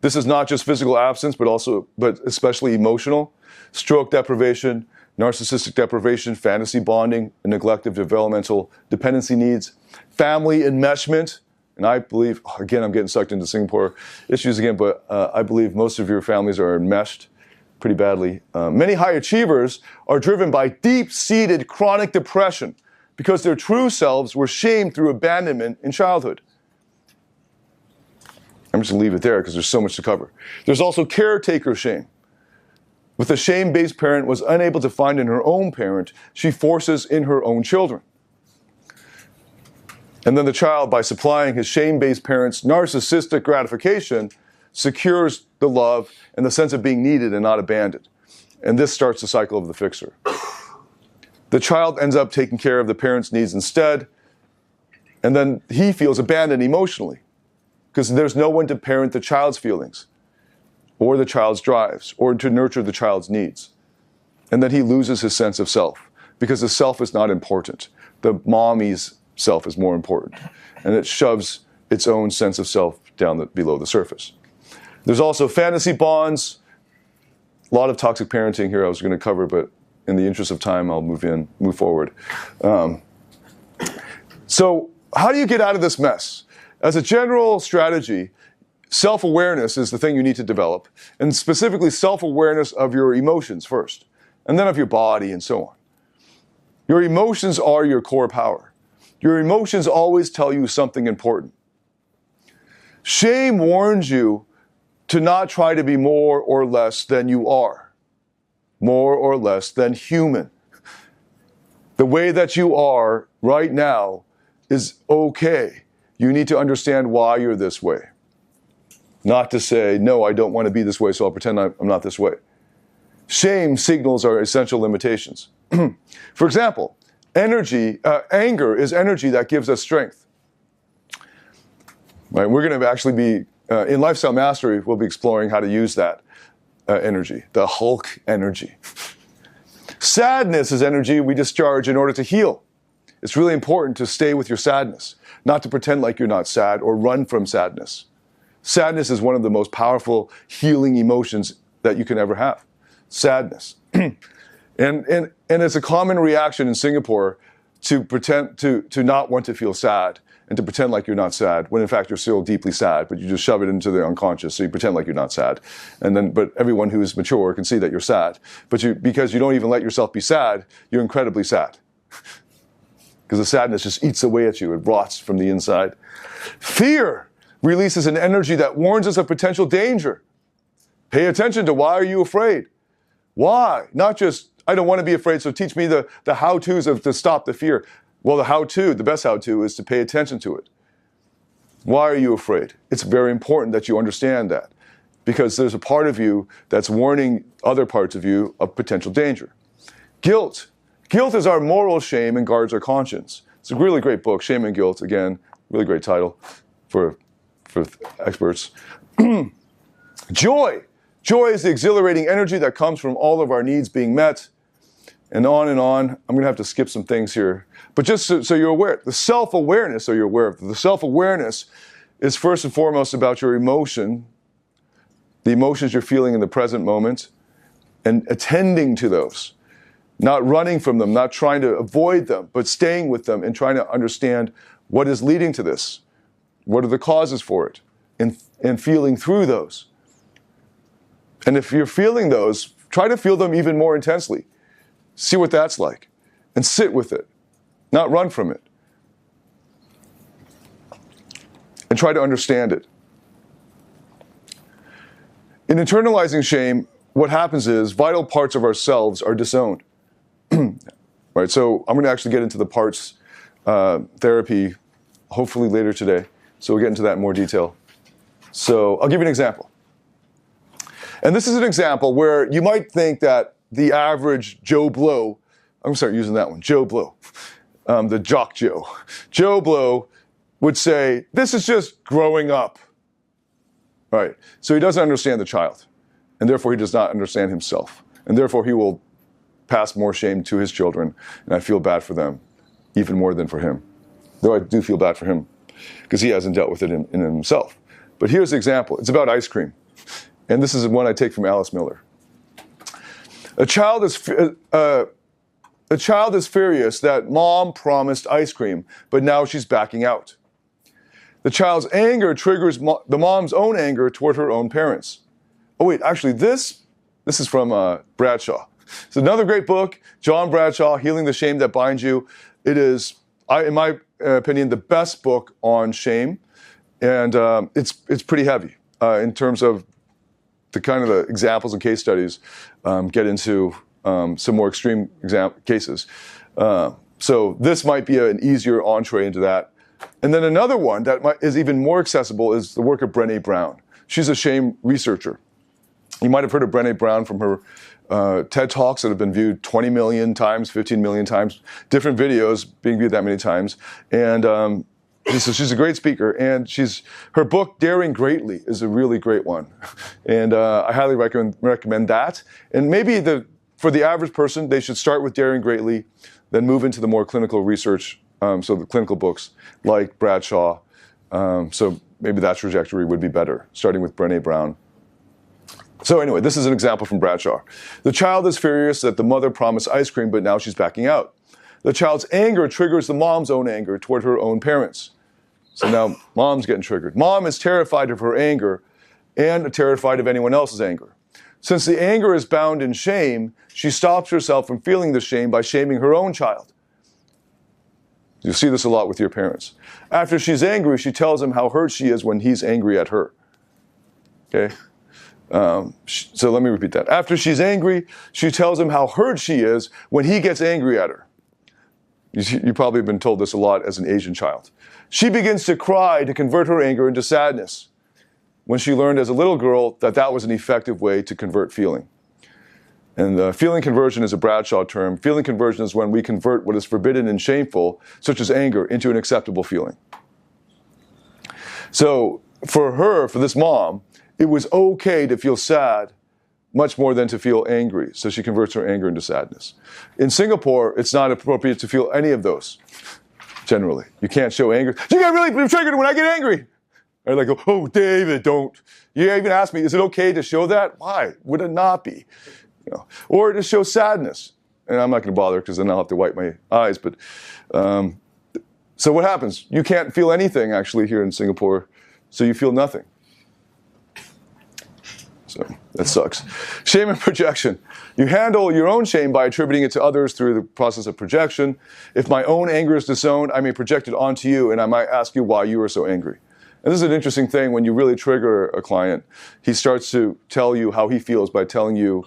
This is not just physical absence, but especially emotional. Stroke deprivation, narcissistic deprivation, fantasy bonding, and neglect of developmental dependency needs. Family enmeshment. And I believe, again, I'm getting sucked into Singapore issues again, but I believe most of your families are enmeshed pretty badly. Many high achievers are driven by deep-seated chronic depression because their true selves were shamed through abandonment in childhood. I'm just going to leave it there because there's so much to cover. There's also caretaker shame. With a shame-based parent was unable to find in her own parent, she forces in her own children. And then the child, by supplying his shame-based parent's narcissistic gratification, secures the love and the sense of being needed and not abandoned. And this starts the cycle of the fixer. The child ends up taking care of the parent's needs instead, and then he feels abandoned emotionally because there's no one to parent the child's feelings or the child's drives or to nurture the child's needs. And then he loses his sense of self because the self is not important. The mommy's self is more important, and it shoves its own sense of self down below the surface. There's also fantasy bonds. A lot of toxic parenting here I was going to cover, but in the interest of time, I'll move forward. So how do you get out of this mess? As a general strategy, self-awareness is the thing you need to develop, and specifically self-awareness of your emotions first, and then of your body and so on. Your emotions are your core power. Your emotions always tell you something important. Shame warns you to not try to be more or less than you are, more or less than human. The way that you are right now is okay. You need to understand why you're this way. Not to say, no, I don't want to be this way, so I'll pretend I'm not this way. Shame signals our essential limitations. For example, anger is energy that gives us strength. Right? We're going to actually be, in Lifestyle Mastery, we'll be exploring how to use that energy, the Hulk energy. Sadness is energy we discharge in order to heal. It's really important to stay with your sadness, not to pretend like you're not sad or run from sadness. Sadness is one of the most powerful healing emotions that you can ever have. Sadness. And it's a common reaction in Singapore to pretend to not want to feel sad and to pretend like you're not sad when in fact you're still deeply sad, but you just shove it into the unconscious, so you pretend like you're not sad. But everyone who is mature can see that you're sad. But because you don't even let yourself be sad, you're incredibly sad. Because the sadness just eats away at you. It rots from the inside. Fear releases an energy that warns us of potential danger. Pay attention to why are you afraid? Why? Not just, I don't want to be afraid, so teach me the how-tos to stop the fear. Well, the best how-to is to pay attention to it. Why are you afraid? It's very important that you understand that, because there's a part of you that's warning other parts of you of potential danger. Guilt. Guilt is our moral shame and guards our conscience. It's a really great book, Shame and Guilt. Again, really great title for experts. Joy. Joy is the exhilarating energy that comes from all of our needs being met. And on and on. I'm going to have to skip some things here. But just so you're aware, the self-awareness, so you're aware of the self-awareness is first and foremost about your emotion, the emotions you're feeling in the present moment, and attending to those. Not running from them, not trying to avoid them, but staying with them and trying to understand what is leading to this. What are the causes for it? And feeling through those. And if you're feeling those, try to feel them even more intensely. See what that's like. And sit with it. Not run from it. And try to understand it. In internalizing shame, what happens is vital parts of ourselves are disowned. Right, so I'm going to actually get into the parts therapy hopefully later today. So we'll get into that in more detail. So I'll give you an example. And this is an example where you might think that the average Joe Blow, I'm going to start using that one, Joe Blow, the jock Joe. Joe Blow would say, this is just growing up. Right, so he doesn't understand the child. And therefore he does not understand himself. And therefore he will pass more shame to his children, and I feel bad for them, even more than for him. Though I do feel bad for him, because he hasn't dealt with it in himself. But here's the example. It's about ice cream. And this is one I take from Alice Miller. A child is furious that mom promised ice cream, but now she's backing out. The child's anger triggers the mom's own anger toward her own parents. Oh wait, actually this is from Bradshaw. It's another great book, John Bradshaw, Healing the Shame That Binds You. It is, in my opinion, the best book on shame, and it's pretty heavy in terms of the kind of the examples and case studies. Get into some more extreme cases. So this might be an easier entree into that. And then another one that is even more accessible is the work of Brené Brown. She's a shame researcher. You might have heard of Brené Brown from her TED Talks that have been viewed 20 million times, 15 million times, different videos being viewed that many times. And she's a great speaker. And her book, Daring Greatly, is a really great one. And I highly recommend that. And maybe for the average person, they should start with Daring Greatly, then move into the more clinical research, so the clinical books like Bradshaw. So maybe that trajectory would be better, starting with Brené Brown. So anyway, this is an example from Bradshaw. The child is furious that the mother promised ice cream, but now she's backing out. The child's anger triggers the mom's own anger toward her own parents. So now mom's getting triggered. Mom is terrified of her anger and terrified of anyone else's anger. Since the anger is bound in shame, she stops herself from feeling the shame by shaming her own child. You see this a lot with your parents. After she's angry, she tells him how hurt she is when he's angry at her. Okay? So let me repeat that. After she's angry, she tells him how hurt she is when he gets angry at her. You probably have been told this a lot as an Asian child. She begins to cry to convert her anger into sadness when she learned as a little girl that that was an effective way to convert feeling. And feeling conversion is a Bradshaw term. Feeling conversion is when we convert what is forbidden and shameful, such as anger, into an acceptable feeling. So for her, for this mom, it was okay to feel sad much more than to feel angry. So she converts her anger into sadness. In Singapore, it's not appropriate to feel any of those, generally. You can't show anger. You get really triggered when I get angry. And I go, oh, David, don't. You even ask me, is it okay to show that? Why would it not be? You know, or to show sadness. And I'm not going to bother because then I'll have to wipe my eyes. But so what happens? You can't feel anything actually here in Singapore, so you feel nothing. So that sucks. Shame and projection. You handle your own shame by attributing it to others through the process of projection. If my own anger is disowned, I may project it onto you, and I might ask you why you are so angry. And this is an interesting thing. When you really trigger a client, he starts to tell you how he feels by telling you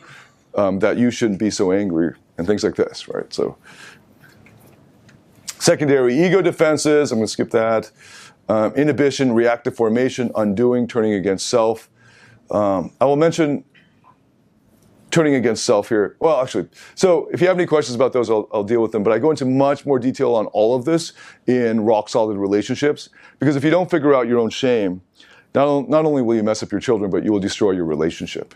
that you shouldn't be so angry and things like this, right? So secondary ego defenses, I'm going to skip that. Inhibition, reactive formation, undoing, turning against self. I will mention turning against self here. Well, actually, so if you have any questions about those, I'll deal with them. But I go into much more detail on all of this in Rock Solid Relationships. Because if you don't figure out your own shame, not only will you mess up your children, but you will destroy your relationship.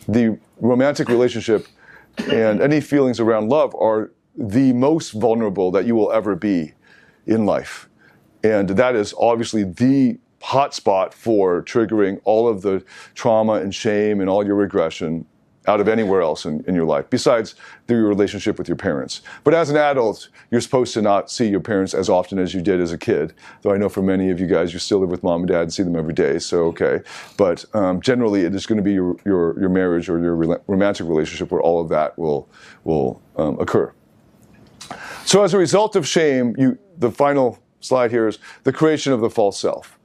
The romantic relationship and any feelings around love are the most vulnerable that you will ever be in life. And that is obviously the hotspot for triggering all of the trauma and shame and all your regression out of anywhere else in your life, besides your relationship with your parents. But as an adult, you're supposed to not see your parents as often as you did as a kid. Though I know for many of you guys, you still live with mom and dad and see them every day, so okay. But generally, it is going to be your marriage or your romantic relationship where all of that will occur. So as a result of shame, the final slide here is the creation of the false self.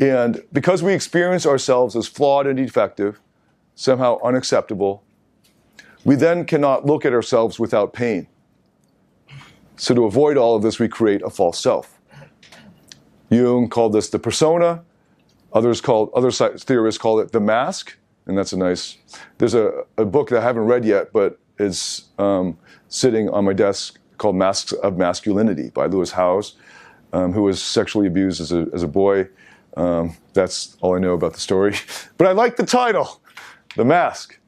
And because we experience ourselves as flawed and defective, somehow unacceptable, we then cannot look at ourselves without pain. So to avoid all of this, we create a false self. Jung called this the persona. Other theorists call it the mask. And that's there's a book that I haven't read yet, but it's sitting on my desk called Masks of Masculinity by Lewis Howes, who was sexually abused as a boy. That's all I know about the story. But I like the title, The Mask.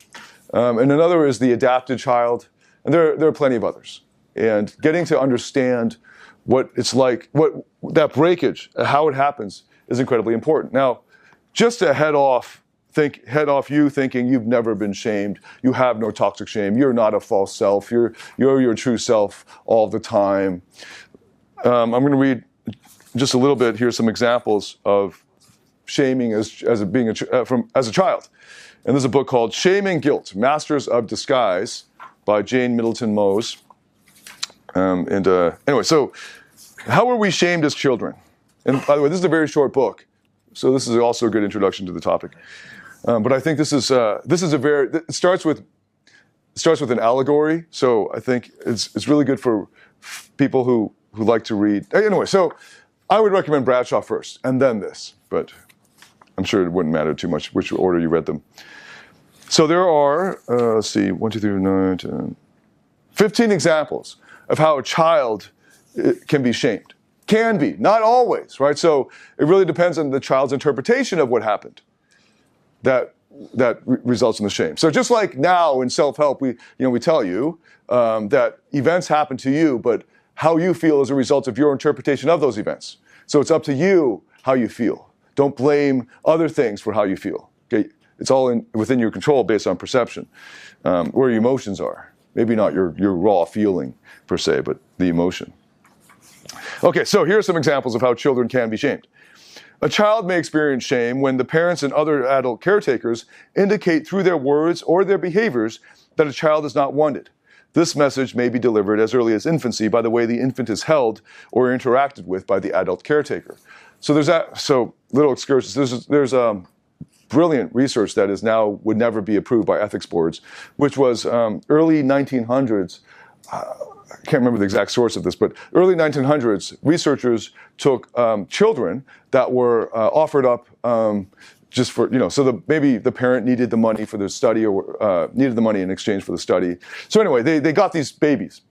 And another is The Adapted Child. And there are plenty of others. And getting to understand what it's like, what that breakage, how it happens, is incredibly important. Now, just to head off you thinking you've never been shamed, you have no toxic shame, you're not a false self, you're your true self all the time. I'm going to read just a little bit. Here's some examples of shaming as a child. And there's a book called Shame and Guilt, Masters of Disguise by Jane Middleton Mose. Anyway, so how were we shamed as children? And by the way, this is a very short book, so this is also a good introduction to the topic. But I think it starts with an allegory. So I think it's really good for people who like to read. Anyway, so I would recommend Bradshaw first, and then this. But I'm sure it wouldn't matter too much which order you read them. So there are, let's see, 1, 2, 3, 9, 10, 15 examples of how a child can be shamed. Can be, not always, right? So it really depends on the child's interpretation of what happened that results in the shame. So just like now in self-help, we tell you that events happen to you, but how you feel is a result of your interpretation of those events. So it's up to you how you feel. Don't blame other things for how you feel. Okay? It's all within your control based on perception, where your emotions are. Maybe not your raw feeling per se, but the emotion. Okay, so here are some examples of how children can be shamed. A child may experience shame when the parents and other adult caretakers indicate through their words or their behaviors that a child is not wanted. This message may be delivered as early as infancy by the way the infant is held or interacted with by the adult caretaker. So there's that. So little excursions. There's brilliant research that is now would never be approved by ethics boards, which was early 1900s. I can't remember the exact source of this, but early 1900s, researchers took children that were offered up just for, so maybe the parent needed the money for their study or needed the money in exchange for the study. So anyway, they got these babies,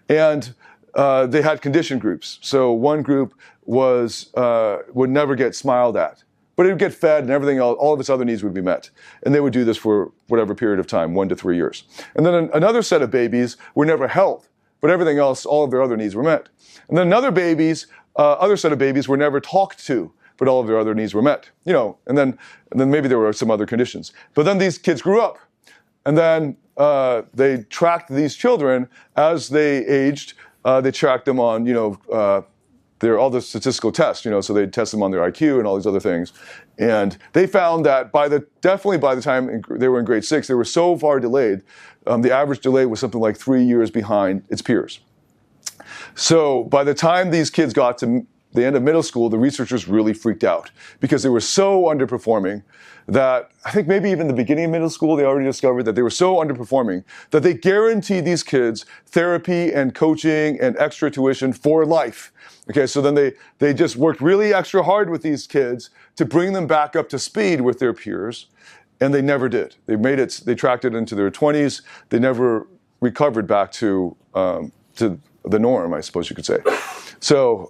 and they had condition groups. So one group would never get smiled at, but it would get fed and everything else, all of its other needs would be met. And they would do this for whatever period of time, 1 to 3 years. And then another set of babies were never held, but everything else, all of their other needs were met. And then other set of babies were never talked to, but all of their other needs were met. And then maybe there were some other conditions. But then these kids grew up, and then they tracked these children as they aged. They tracked them on, all the statistical tests, so they'd test them on their IQ and all these other things. And they found that definitely by the time they were in grade 6, they were so far delayed. The average delay was something like 3 years behind its peers. So by the time these kids got to the end of middle school, the researchers really freaked out because they were so underperforming that I think maybe even the beginning of middle school, they already discovered that they were so underperforming that they guaranteed these kids therapy and coaching and extra tuition for life. Okay, so then they just worked really extra hard with these kids to bring them back up to speed with their peers, and they never did. They tracked it into their 20s. They never recovered back to the norm, I suppose you could say. So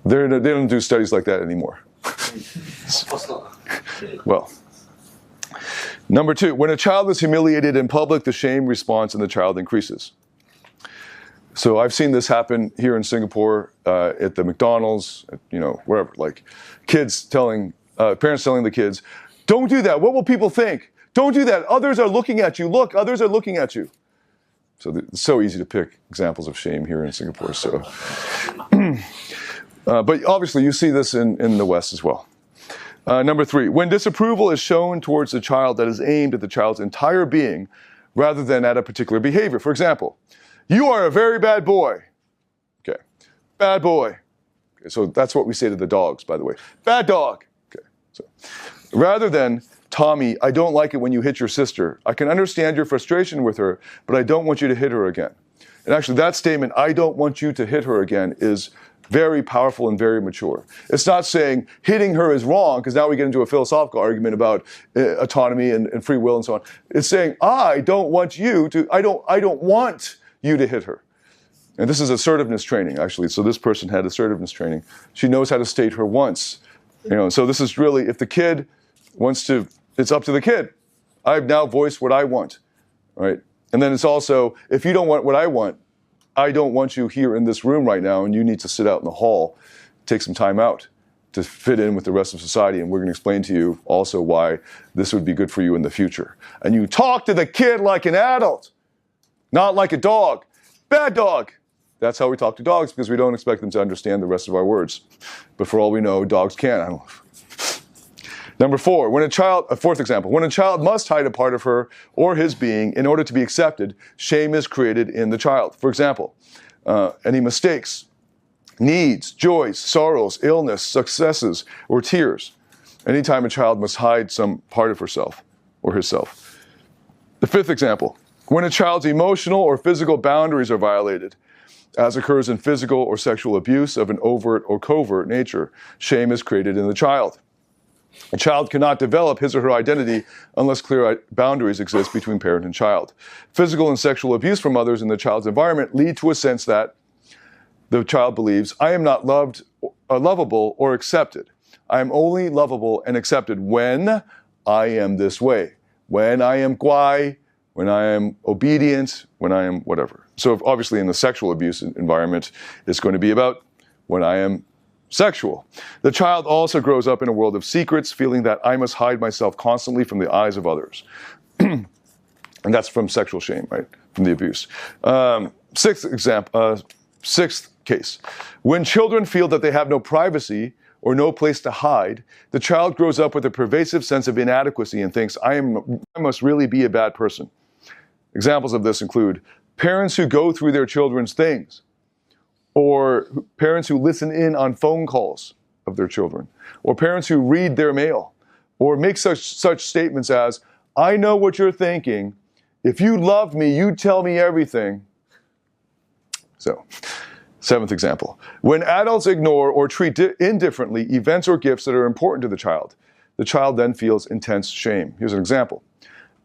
they don't do studies like that anymore. Well, number 2, when a child is humiliated in public, the shame response in the child increases. So I've seen this happen here in Singapore at the McDonald's, wherever, like parents telling the kids, don't do that. What will people think? Don't do that. Others are looking at you. Look, others are looking at you. So it's so easy to pick examples of shame here in Singapore. So, but obviously you see this in the West as well. Number 3, when disapproval is shown towards the child that is aimed at the child's entire being rather than at a particular behavior. For example, you are a very bad boy. Okay, bad boy. Okay, so that's what we say to the dogs, by the way. Bad dog. Okay, so rather than, Tommy, I don't like it when you hit your sister. I can understand your frustration with her, but I don't want you to hit her again. And actually that statement, I don't want you to hit her again, is very powerful and very mature. It's not saying hitting her is wrong, because now we get into a philosophical argument about autonomy and free will and so on. It's saying, I don't want you to hit her. And this is assertiveness training, actually. So this person had assertiveness training. She knows how to state her wants. So this is really, if the kid wants to, it's up to the kid. I've now voiced what I want, right? And then it's also, if you don't want what I don't want you here in this room right now, and you need to sit out in the hall, take some time out to fit in with the rest of society, and we're going to explain to you also why this would be good for you in the future. And you talk to the kid like an adult, not like a dog. Bad dog. That's how we talk to dogs, because we don't expect them to understand the rest of our words. But for all we know, dogs can. I don't know. Number 4, fourth example, when a child must hide a part of her or his being in order to be accepted, shame is created in the child. For example, any mistakes, needs, joys, sorrows, illness, successes, or tears. Anytime a child must hide some part of herself or himself. The 5th example, when a child's emotional or physical boundaries are violated, as occurs in physical or sexual abuse of an overt or covert nature, shame is created in the child. A child cannot develop his or her identity unless clear boundaries exist between parent and child. Physical and sexual abuse from others in the child's environment lead to a sense that the child believes, I am not lovable or accepted. I am only lovable and accepted when I am this way, when I am guai, when I am obedient, when I am whatever. So obviously in the sexual abuse environment, it's going to be about when I am sexual. The child also grows up in a world of secrets, feeling that I must hide myself constantly from the eyes of others. And that's from sexual shame, right? From the abuse. Sixth case. When children feel that they have no privacy or no place to hide, the child grows up with a pervasive sense of inadequacy and thinks, I must really be a bad person. Examples of this include parents who go through their children's things, or parents who listen in on phone calls of their children, or parents who read their mail, or make such statements as, I know what you're thinking. If you loved me, you'd tell me everything. So 7th example. When adults ignore or treat indifferently events or gifts that are important to the child then feels intense shame. Here's an example.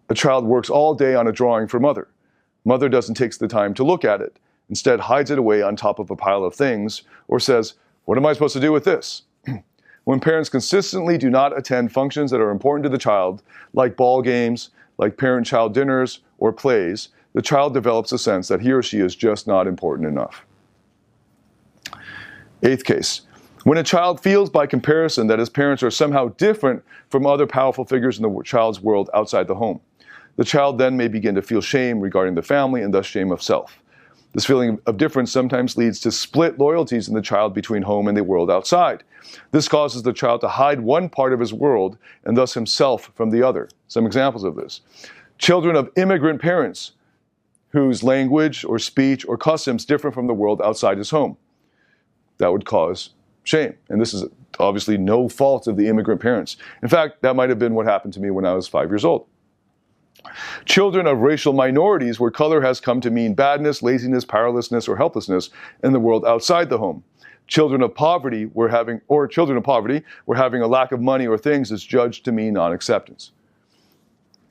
A child works all day on a drawing for mother. Mother doesn't take the time to look at it. Instead, hides it away on top of a pile of things or says, "What am I supposed to do with this?" When parents consistently do not attend functions that are important to the child, like ball games, like parent-child dinners, or plays, the child develops a sense that he or she is just not important enough. 8th case. When a child feels by comparison that his parents are somehow different from other powerful figures in the child's world outside the home, the child then may begin to feel shame regarding the family and thus shame of self. This feeling of difference sometimes leads to split loyalties in the child between home and the world outside. This causes the child to hide one part of his world and thus himself from the other. Some examples of this. Children of immigrant parents whose language or speech or customs differ from the world outside his home. That would cause shame. And this is obviously no fault of the immigrant parents. In fact, that might have been what happened to me when I was 5 years old. Children of racial minorities where color has come to mean badness, laziness, powerlessness, or helplessness in the world outside the home. Children of poverty where having a lack of money or things is judged to mean non-acceptance.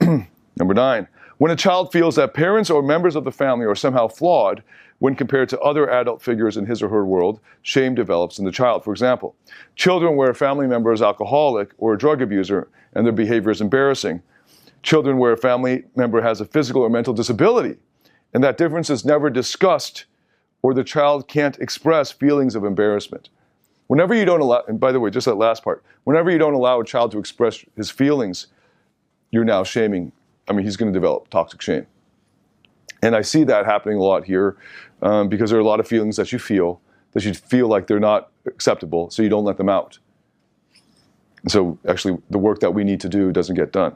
Number 9, when a child feels that parents or members of the family are somehow flawed when compared to other adult figures in his or her world, shame develops in the child. For example, children where a family member is alcoholic or a drug abuser and their behavior is embarrassing. Children where a family member has a physical or mental disability, and that difference is never discussed, or the child can't express feelings of embarrassment. Whenever you don't allow, and by the way, just that last part, whenever you don't allow a child to express his feelings, you're now shaming. He's going to develop toxic shame. And I see that happening a lot here because there are a lot of feelings that you feel like they're not acceptable, so you don't let them out. And so actually the work that we need to do doesn't get done.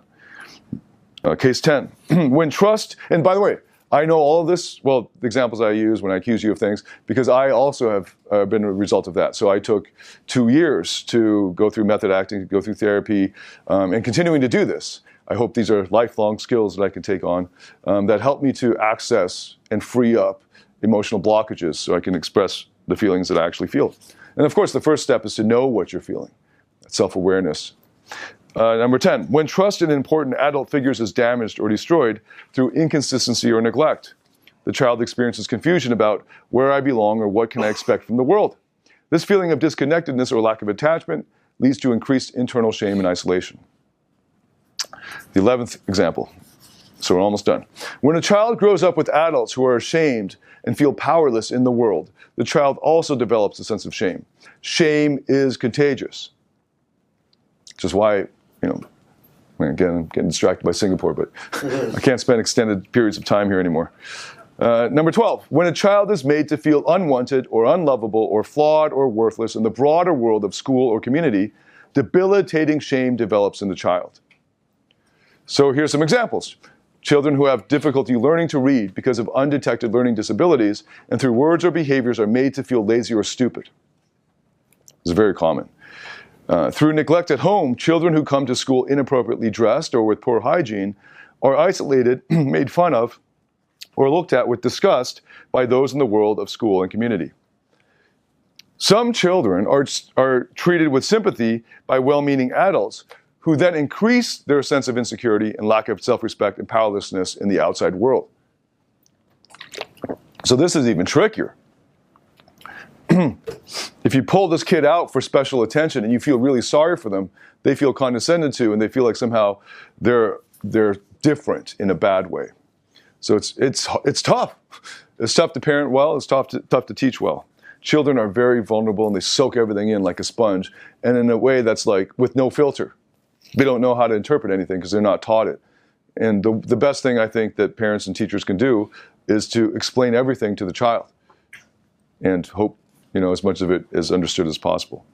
Case 10, when trust, and by the way, I know all of this, well, the examples I use when I accuse you of things, because I also have been a result of that. So I took 2 years to go through method acting, go through therapy, and continuing to do this. I hope these are lifelong skills that I can take on that help me to access and free up emotional blockages so I can express the feelings that I actually feel. And of course, the first step is to know what you're feeling, self-awareness. Number 10, when trust in important adult figures is damaged or destroyed through inconsistency or neglect, the child experiences confusion about where I belong or what can I expect from the world. This feeling of disconnectedness or lack of attachment leads to increased internal shame and isolation. The 11th example, so we're almost done. When a child grows up with adults who are ashamed and feel powerless in the world, the child also develops a sense of shame. Shame is contagious, which is why, again, I'm getting distracted by Singapore, but I can't spend extended periods of time here anymore. Number 12, when a child is made to feel unwanted or unlovable or flawed or worthless in the broader world of school or community, debilitating shame develops in the child. So here's some examples. Children who have difficulty learning to read because of undetected learning disabilities and through words or behaviors are made to feel lazy or stupid. This is very common. Through neglect at home, children who come to school inappropriately dressed or with poor hygiene are isolated, made fun of, or looked at with disgust by those in the world of school and community. Some children are treated with sympathy by well-meaning adults who then increase their sense of insecurity and lack of self-respect and powerlessness in the outside world. So this is even trickier. If you pull this kid out for special attention and you feel really sorry for them, they feel condescended to and they feel like somehow they're different in a bad way. So it's tough. It's tough to parent well, it's tough to teach well. Children are very vulnerable and they soak everything in like a sponge, and in a way that's like with no filter. They don't know how to interpret anything because they're not taught it. And the best thing I think that parents and teachers can do is to explain everything to the child and hope as much of it is understood as possible.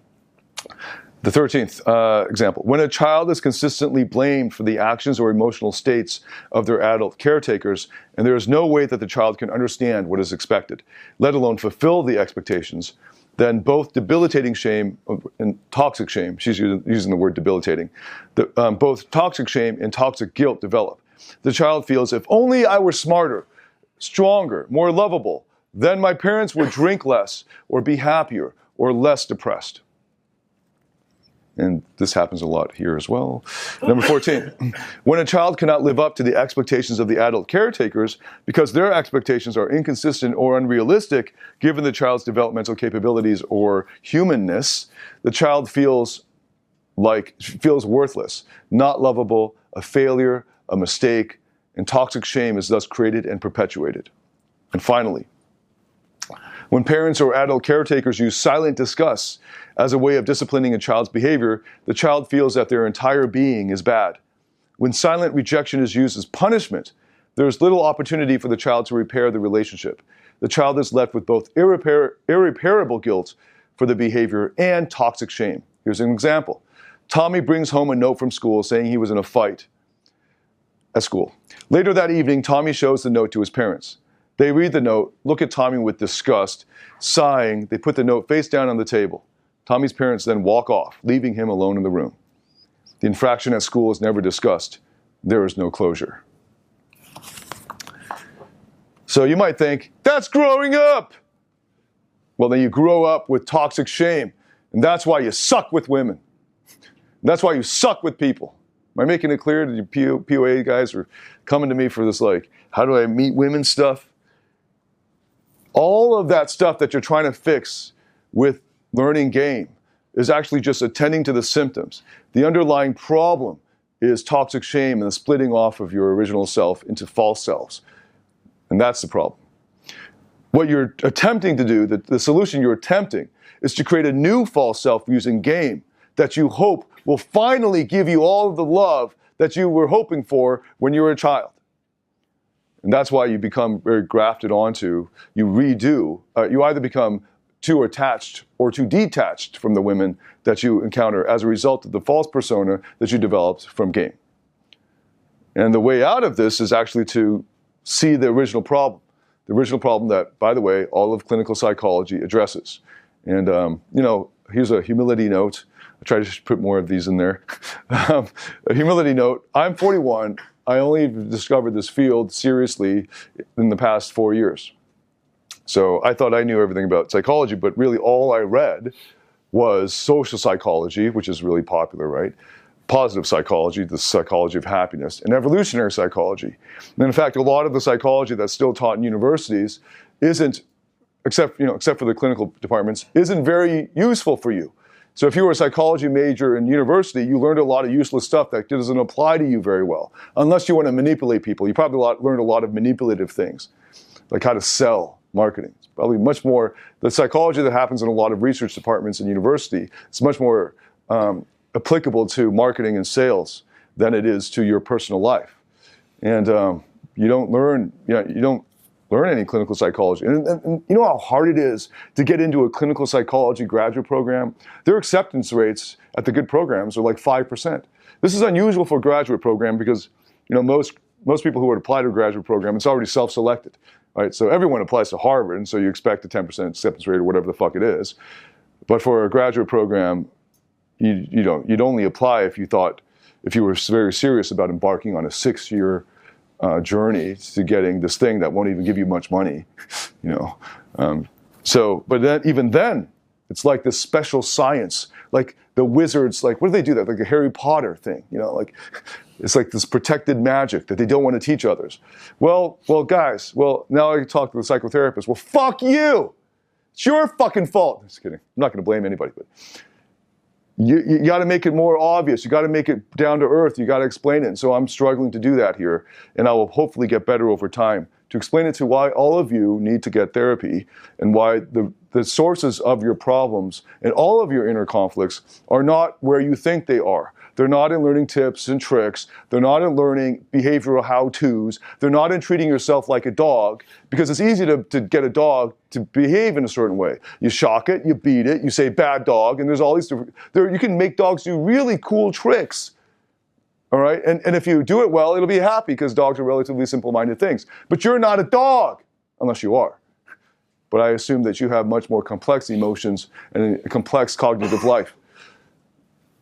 The 13th example, when a child is consistently blamed for the actions or emotional states of their adult caretakers, and there is no way that the child can understand what is expected, let alone fulfill the expectations, then both debilitating shame and toxic shame, she's using the word debilitating, both toxic shame and toxic guilt develop. The child feels, if only I were smarter, stronger, more lovable, then my parents would drink less or be happier or less depressed. And this happens a lot here as well. Number 14, when a child cannot live up to the expectations of the adult caretakers because their expectations are inconsistent or unrealistic given the child's developmental capabilities or humanness, the child feels worthless, not lovable, a failure, a mistake, and toxic shame is thus created and perpetuated. And finally, when parents or adult caretakers use silent disgust as a way of disciplining a child's behavior, the child feels that their entire being is bad. When silent rejection is used as punishment, there is little opportunity for the child to repair the relationship. The child is left with both irreparable guilt for the behavior and toxic shame. Here's an example. Tommy brings home a note from school saying he was in a fight at school. Later that evening, Tommy shows the note to his parents. They read the note, look at Tommy with disgust, sighing, they put the note face down on the table. Tommy's parents then walk off, leaving him alone in the room. The infraction at school is never discussed. There is no closure. So you might think, that's growing up. Well, then you grow up with toxic shame, and that's why you suck with women. That's why you suck with people. Am I making it clear that you POA guys are coming to me for this, like, how do I meet women stuff? All of that stuff that you're trying to fix with learning game is actually just attending to the symptoms. The underlying problem is toxic shame and the splitting off of your original self into false selves. And that's the problem. What you're attempting to do, the solution you're attempting, is to create a new false self using game that you hope will finally give you all of the love that you were hoping for when you were a child. And that's why you become very grafted onto, you either become too attached or too detached from the women that you encounter as a result of the false persona that you developed from game. And the way out of this is actually to see the original problem that, by the way, all of clinical psychology addresses. And, here's a humility note. I try to put more of these in there. A humility note, I'm 41. I only discovered this field seriously in the past 4 years. So I thought I knew everything about psychology, but really all I read was social psychology, which is really popular, right? Positive psychology, the psychology of happiness, and evolutionary psychology. And in fact, a lot of the psychology that's still taught in universities isn't, except for the clinical departments, isn't very useful for you. So if you were a psychology major in university, you learned a lot of useless stuff that doesn't apply to you very well. Unless you want to manipulate people. You probably learned a lot of manipulative things, like how to sell, marketing. It's probably much more, the psychology that happens in a lot of research departments in university, it's much more applicable to marketing and sales than it is to your personal life. And you don't learn any clinical psychology. And you know how hard it is to get into a clinical psychology graduate program? Their acceptance rates at the good programs are like 5%. This is unusual for a graduate program because most people who would apply to a graduate program, it's already self-selected. Right? So everyone applies to Harvard, and so you expect a 10% acceptance rate or whatever the fuck it is. But for a graduate program, you'd only apply if you were very serious about embarking on a 6-year journey to getting this thing that won't even give you much money, but then even then, it's like this special science, like the wizards, like what do they do that? Like a Harry Potter thing, it's like this protected magic that they don't want to teach others. Well, guys, now I talk to the psychotherapist. Well, fuck you. It's your fucking fault. Just kidding. I'm not going to blame anybody, but you got to make it more obvious. You got to make it down to earth. You got to explain it. And so I'm struggling to do that here. And I will hopefully get better over time to explain it to why all of you need to get therapy and why the sources of your problems and all of your inner conflicts are not where you think they are. They're not in learning tips and tricks. They're not in learning behavioral how-tos. They're not in treating yourself like a dog, because it's easy to get a dog to behave in a certain way. You shock it, you beat it, you say bad dog, and there's all these different, you can make dogs do really cool tricks. All right? And if you do it well, it'll be happy because dogs are relatively simple-minded things. But you're not a dog, unless you are. But I assume that you have much more complex emotions and a complex cognitive life.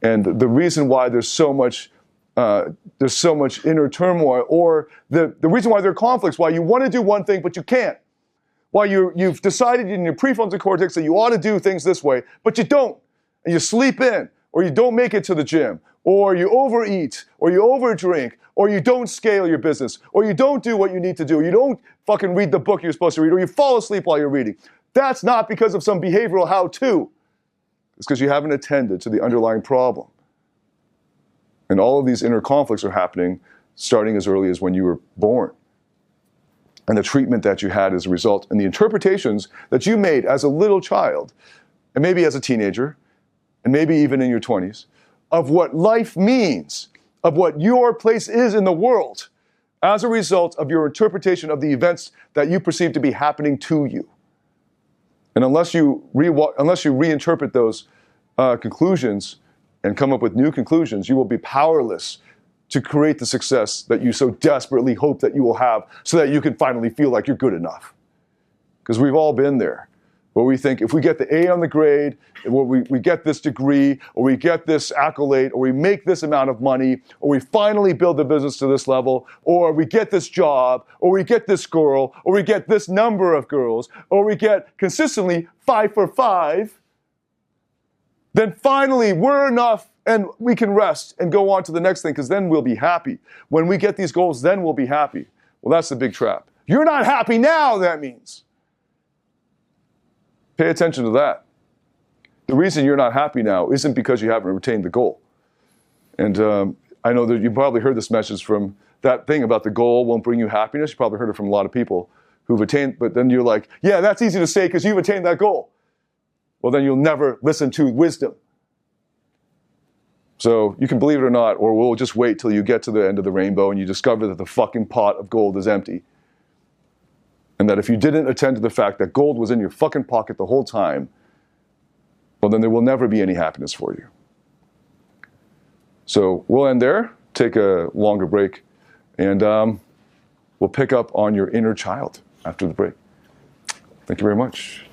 And the reason why there's so much inner turmoil, or the reason why there are conflicts, why you want to do one thing but you can't, Why you've decided in your prefrontal cortex that you ought to do things this way, but you don't. And you sleep in, or you don't make it to the gym, or you overeat, or you overdrink, or you don't scale your business, or you don't do what you need to do, or you don't fucking read the book you're supposed to read, or you fall asleep while you're reading. That's not because of some behavioral how-to. It's because you haven't attended to the underlying problem. And all of these inner conflicts are happening starting as early as when you were born. And the treatment that you had as a result, and the interpretations that you made as a little child, and maybe as a teenager, and maybe even in your 20s, of what life means, of what your place is in the world, as a result of your interpretation of the events that you perceive to be happening to you. And unless you reinterpret those conclusions and come up with new conclusions, you will be powerless to create the success that you so desperately hope that you will have so that you can finally feel like you're good enough. Because we've all been there, where we think if we get the A on the grade, or we get this degree, or we get this accolade, or we make this amount of money, or we finally build the business to this level, or we get this job, or we get this girl, or we get this number of girls, or we get consistently 5 for 5, then finally we're enough and we can rest and go on to the next thing, because then we'll be happy. When we get these goals, then we'll be happy. Well, that's the big trap. You're not happy now, that means. Pay attention to that. The reason you're not happy now isn't because you haven't retained the goal. And I know that you probably heard this message from that thing about the goal won't bring you happiness. You probably heard it from a lot of people who've attained, but then you're like, yeah, that's easy to say because you've attained that goal. Well, then you'll never listen to wisdom. So you can believe it or not, or we'll just wait till you get to the end of the rainbow and you discover that the fucking pot of gold is empty. And that if you didn't attend to the fact that gold was in your fucking pocket the whole time, well, then there will never be any happiness for you. So we'll end there, take a longer break, and we'll pick up on your inner child after the break. Thank you very much.